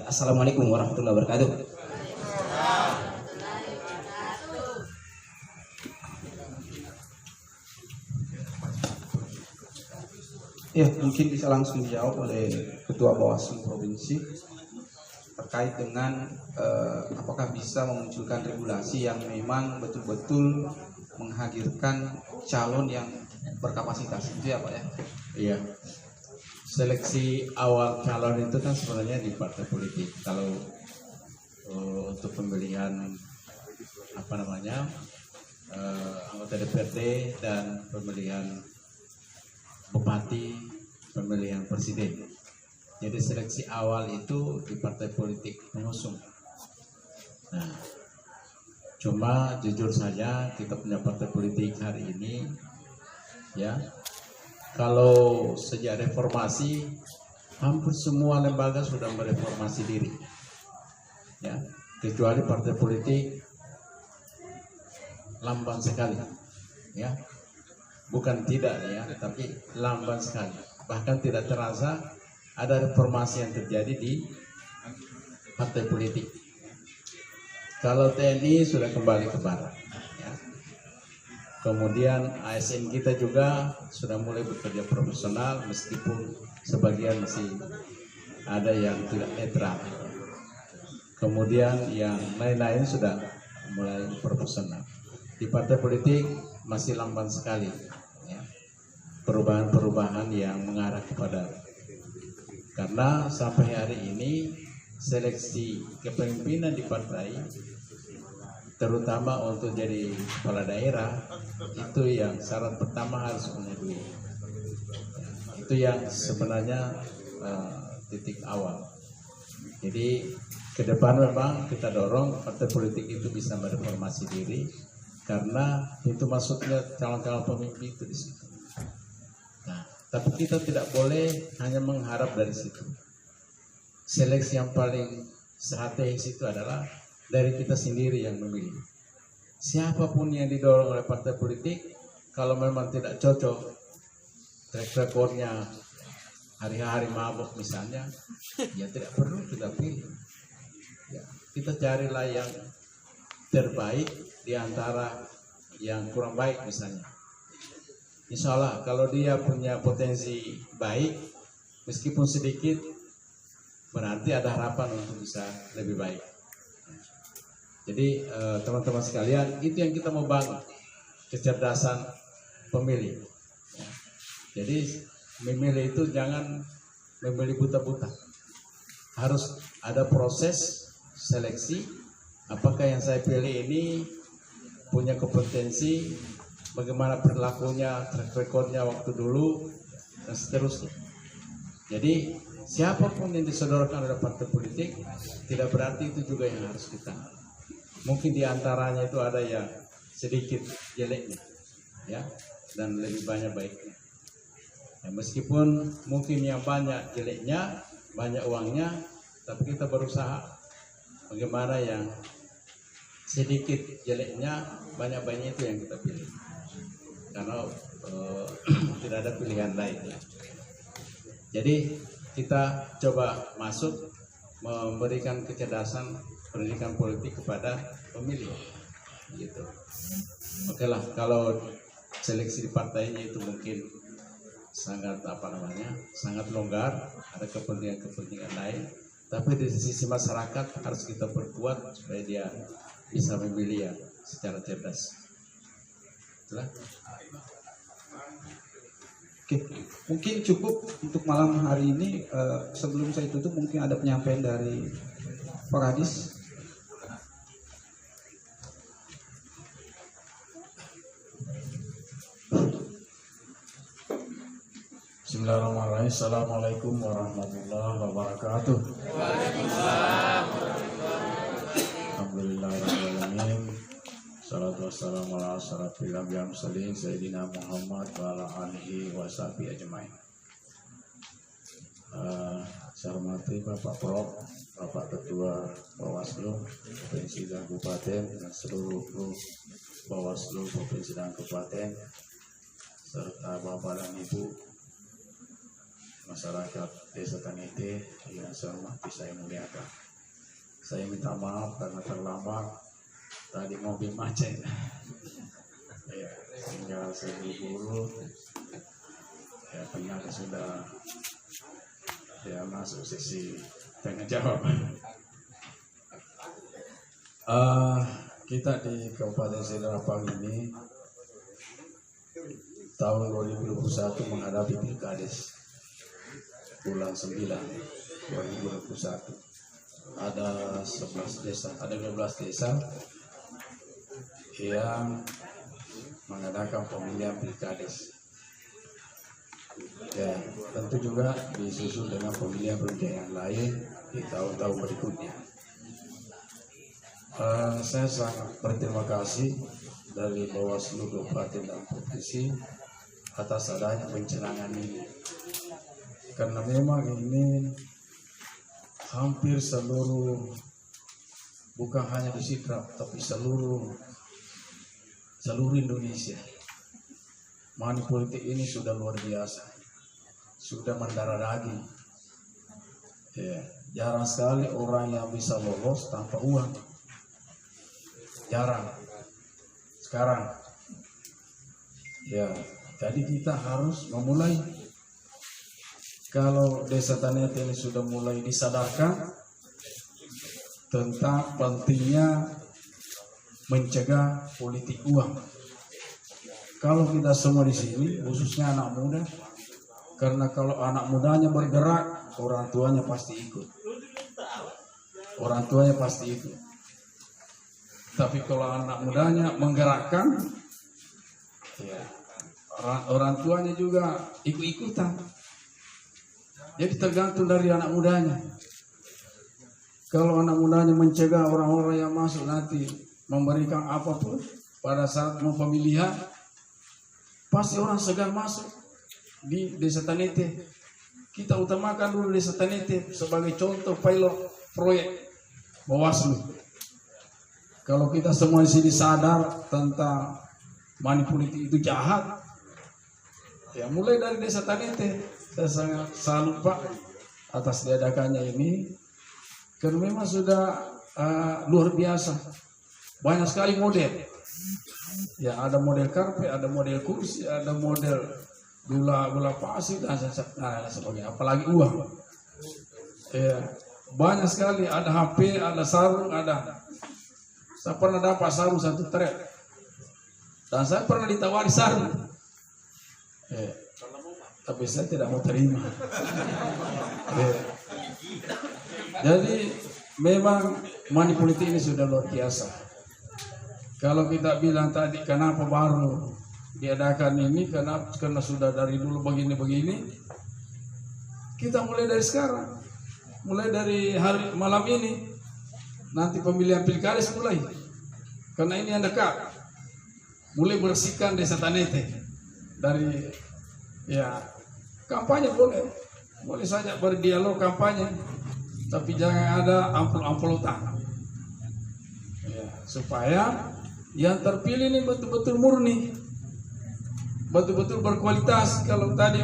Assalamualaikum warahmatullahi wabarakatuh. Ya, mungkin bisa langsung dijawab oleh Ketua Bawaslu Provinsi terkait dengan apakah bisa memunculkan regulasi yang memang betul-betul menghadirkan calon yang berkapasitas, itu ya Pak ya? Iya. Seleksi awal calon itu kan sebenarnya di partai politik. Kalau untuk pemilihan anggota DPRD dan pemilihan bupati, pemilihan presiden. Jadi seleksi awal itu di partai politik pengusung. Nah, cuma jujur saja kita punya partai politik hari ini, ya, kalau sejak reformasi hampir semua lembaga sudah mereformasi diri, ya, kecuali partai politik lamban sekali, ya, bukan tidak ya, tapi lamban sekali, bahkan tidak terasa ada reformasi yang terjadi di partai politik. Kalau TNI sudah kembali ke barat, ya. Kemudian ASN kita juga sudah mulai bekerja profesional, meskipun sebagian masih ada yang tidak netral. Kemudian yang lain-lain sudah mulai profesional. Di partai politik masih lamban sekali, ya, perubahan-perubahan yang mengarah kepada, karena sampai hari ini seleksi kepemimpinan di partai, terutama untuk jadi kepala daerah, itu yang syarat pertama harus punya duit. Itu yang sebenarnya titik awal. Jadi ke depan memang kita dorong partai politik itu bisa mereformasi diri, karena pintu masuknya calon-calon pemimpin itu di situ. Nah, tapi kita tidak boleh hanya mengharap dari situ. Seleksi yang paling strategis itu adalah dari kita sendiri yang memilih. Siapapun yang didorong oleh partai politik, kalau memang tidak cocok, track recordnya hari-hari mabuk misalnya, ya tidak perlu kita pilih. Ya, kita carilah yang terbaik di antara yang kurang baik misalnya. Insya Allah kalau dia punya potensi baik, meskipun sedikit, berarti ada harapan untuk bisa lebih baik. Jadi teman-teman sekalian, itu yang kita mau bangun, kecerdasan pemilih. Jadi memilih itu jangan memilih buta-buta. Harus ada proses seleksi, apakah yang saya pilih ini punya kompetensi, bagaimana perilakunya, track recordnya waktu dulu, dan seterusnya. Jadi siapapun yang disodorkan oleh partai politik, tidak berarti itu juga yang harus kita. Mungkin diantaranya itu ada yang sedikit jeleknya, ya, dan lebih banyak baiknya. Ya, meskipun mungkin yang banyak jeleknya, banyak uangnya, tapi kita berusaha bagaimana yang sedikit jeleknya, banyak baiknya itu yang kita pilih. Karena tidak ada pilihan lain. Ya. Jadi kita coba masuk memberikan kecerdasan pendidikan politik kepada pemilih, gitu. Oke lah, kalau seleksi di partainya itu mungkin sangat sangat longgar, ada kepentingan lain. Tapi di sisi masyarakat harus kita perkuat supaya dia bisa memilih ya secara cerdas. Itulah. Oke, mungkin cukup untuk malam hari ini. Sebelum saya tutup, mungkin ada penyampaian dari Pak Kadis. Bismillahirrahmanirrahim. Assalamualaikum warahmatullahi wabarakatuh. Alhamdulillahirrahmanirrahim. Salatu wassalamu ala asyrafil anbiya'i wal mursalin Sayyidina Muhammad wa ala alihi wa sahbihi ajmain. Saya hormati Bapak Prof, Bapak Ketua Bawaslu Provinsi dan Kabupaten, dan seluruh Bawaslu Provinsi dan Kabupaten, serta Bapak dan Ibu masyarakat Desa Tanete yang saya hormati, saya muliakan. Saya minta maaf karena terlambat, tadi mobil macet, ya, sehingga saya buru-buru, ya, ternyata sudah ya masuk sesi tanya jawab. Kita di Kabupaten Sidrapang ini tahun 2021 menghadapi Pilkades bulan 9 2021. Ada 11 desa, ada 12 desa yang mengadakan pemilihan pilkades. Ya, tentu juga disusul dengan pemilihan-pemilihan yang lain di tahun-tahun berikutnya. Saya sangat berterima kasih dari Bawaslu Kabupaten dan Provinsi atas adanya pencenanan ini, karena memang ini hampir seluruh, bukan hanya di Sidrap, tapi seluruh Indonesia. Money politik ini sudah luar biasa, sudah mendarah daging. Ya, jarang sekali orang yang bisa lolos tanpa uang. Jarang. Sekarang, ya, jadi kita harus memulai. Kalau Desa Tanete ini sudah mulai disadarkan tentang pentingnya mencegah politik uang. Kalau kita semua di sini, khususnya anak muda, karena kalau anak mudanya bergerak, orang tuanya pasti ikut. Orang tuanya pasti ikut. Tapi kalau anak mudanya menggerakkan, ya, orang tuanya juga ikut-ikutan. Jadi tergantung dari anak mudanya. Kalau anak mudanya mencegah orang-orang yang masuk nanti memberikan apapun pada saat mau pemilihan, pasti orang segan masuk di Desa Tanete. Kita utamakan dulu Desa Tanete sebagai contoh pilot proyek Bawaslu. Kalau kita semua di sini sadar tentang money politik itu jahat, ya mulai dari Desa Tanete. Saya sangat salut Pak atas diadakannya ini, karena memang sudah luar biasa. Banyak sekali model. Ya, ada model karpet, ada model kursi, ada model gula pasir dan sebagainya. Apalagi uang. Ya, banyak sekali. Ada HP, ada sarung, ada. Saya pernah dapat sarung 1 trek. Dan saya pernah ditawari sarung. Ya, tapi saya tidak mau terima. Ya. Jadi memang money politik ini sudah luar biasa. Kalau kita bilang tadi kenapa baru diadakan ini, karena sudah dari dulu begini-begini, kita mulai dari sekarang, mulai dari hari malam ini, nanti pemilihan pilkades mulai, karena ini yang dekat, mulai bersihkan Desa Tanete dari, ya, kampanye boleh saja berdialog kampanye, tapi jangan ada ampul-ampulutan, ya, supaya yang terpilih ini betul-betul murni, betul-betul berkualitas. Kalau tadi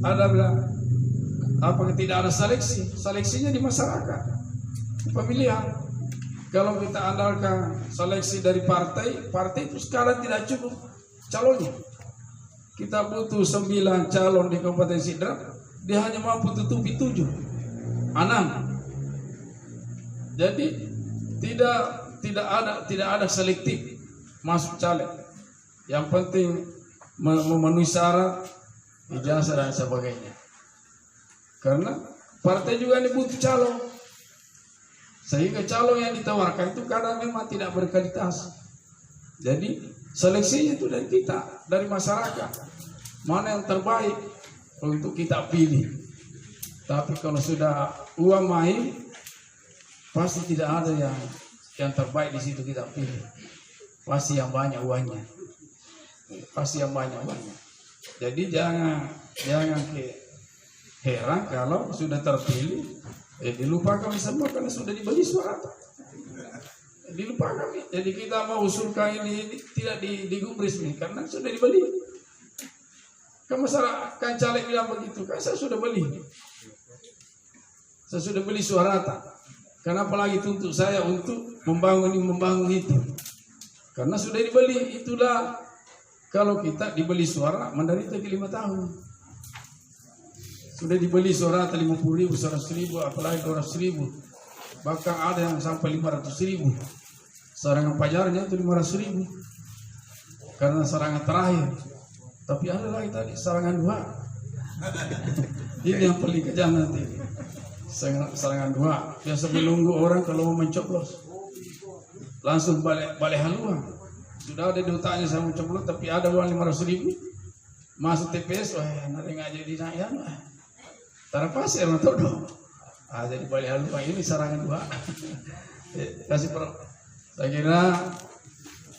ada bilang apa tidak ada seleksinya di masyarakat pemilihan. Kalau kita andalkan seleksi dari partai itu sekarang tidak cukup calonnya. Kita butuh 9 calon di Kabupaten Sidrap, dia hanya mampu tutupi 7, 6. Jadi tidak ada selektif masuk caleg. Yang penting memenuhi syarat, ijazah dan sebagainya. Karena partai juga ini butuh calon. Sehingga calon yang ditawarkan itu kadang memang tidak berkualitas. Jadi seleksinya itu dari kita, dari masyarakat. Mana yang terbaik untuk kita pilih. Tapi kalau sudah uang main, pasti tidak ada yang terbaik di situ kita pilih. Pasti yang banyak uangnya. Jadi jangan heran kalau sudah terpilih, dilupakan semua karena sudah dibeli suara. Dilupakan. Jadi kita mau usulkan ini tidak digubris nih karena sudah dibeli. Kan masalah kan caleg bilang begitu, kan saya sudah beli. Saya sudah beli suara. Kenapa lagi tuntut saya untuk membangun itu? Karena sudah dibeli. Itulah kalau kita dibeli suara menderita 5 tahun. Sudah dibeli suara 50.000, 100.000, apalagi 200.000. Bahkan ada yang sampai 500.000. Serangan pajarnya itu 500.000. Karena serangan terakhir. Tapi ada lagi tadi serangan 2. Ini yang paling kejam nanti. Serangan 2. Biasa menunggu orang kalau mau mencoblos. Langsung balik haluan. Sudah ada di otaknya saya mau cemplung, tapi ada uang 500.000 masuk TPS, wah nanti nggak jadi naik terlepas ya dong. Jadi balik halu ini sarangan dua. Kasih Prof. Saya kira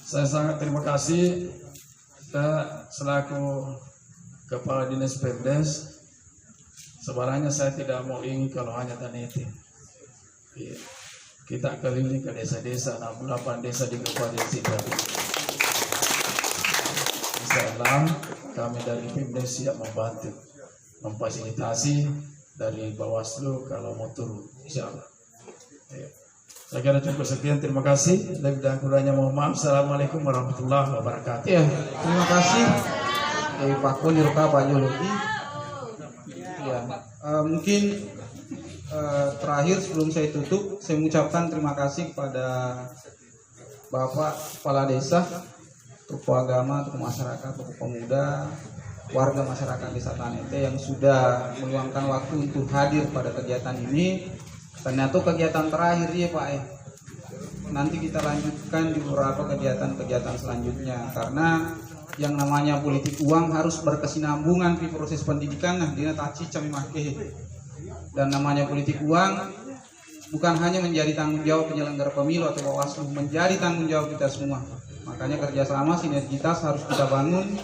saya sangat terima kasih selaku Kepala Dinas Pemdes. Sebenarnya saya tidak mau ingin kalau hanya Tanete. Kita keliling ke desa-desa, 68 desa di Kabupaten Sidrap. Insyaallah kami dari Pemdes siap membantu, memfasilitasi dari Bawaslu kalau mau turun, insyaallah. Saya kira cukup sekian, terima kasih. Lebih dan kurangnya mohon maaf. Assalamualaikum warahmatullahi wabarakatuh. Ya, terima kasih Pak Konirka Pak Yologi. Ya, mungkin terakhir sebelum saya tutup, saya mengucapkan terima kasih kepada Bapak Kepala Desa, tokoh agama, tokoh masyarakat, tokoh pemuda, warga masyarakat Desa Tanete yang sudah meluangkan waktu untuk hadir pada kegiatan ini. Ternyata kegiatan terakhir ya Pak nanti kita lanjutkan di beberapa kegiatan-kegiatan selanjutnya, karena yang namanya politik uang harus berkesinambungan di proses pendidikan. Nah, dina taci kami make. Dan namanya politik uang bukan hanya menjadi tanggung jawab penyelenggara pemilu atau Bawaslu, menjadi tanggung jawab kita semua. Makanya kerjasama sinergitas harus kita bangun,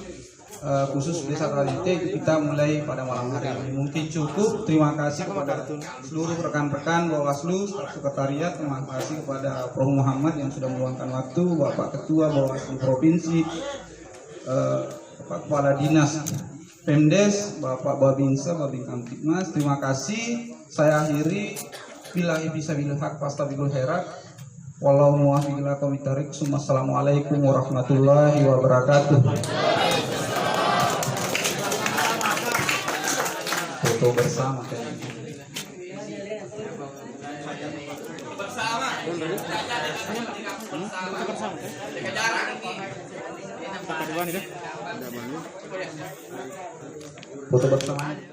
khusus Desa Tanete kita mulai pada malam hari ini. Mungkin cukup. Terima kasih kepada seluruh rekan-rekan Bawaslu, staf sekretariat. Terima kasih kepada Prof Muhammad yang sudah meluangkan waktu, Bapak Ketua Bawaslu Provinsi, Bapak Kepala Dinas Pemdes, Bapak Babinsa, Babin Kamtibmas. Terima kasih. Saya akhiri. Billahi fisabilil haq fastabiqul khairat. Wallahu muwaffiq ila aqwamit thoriq. Assalamualaikum warahmatullahi wabarakatuh. Foto bersama foto bersama.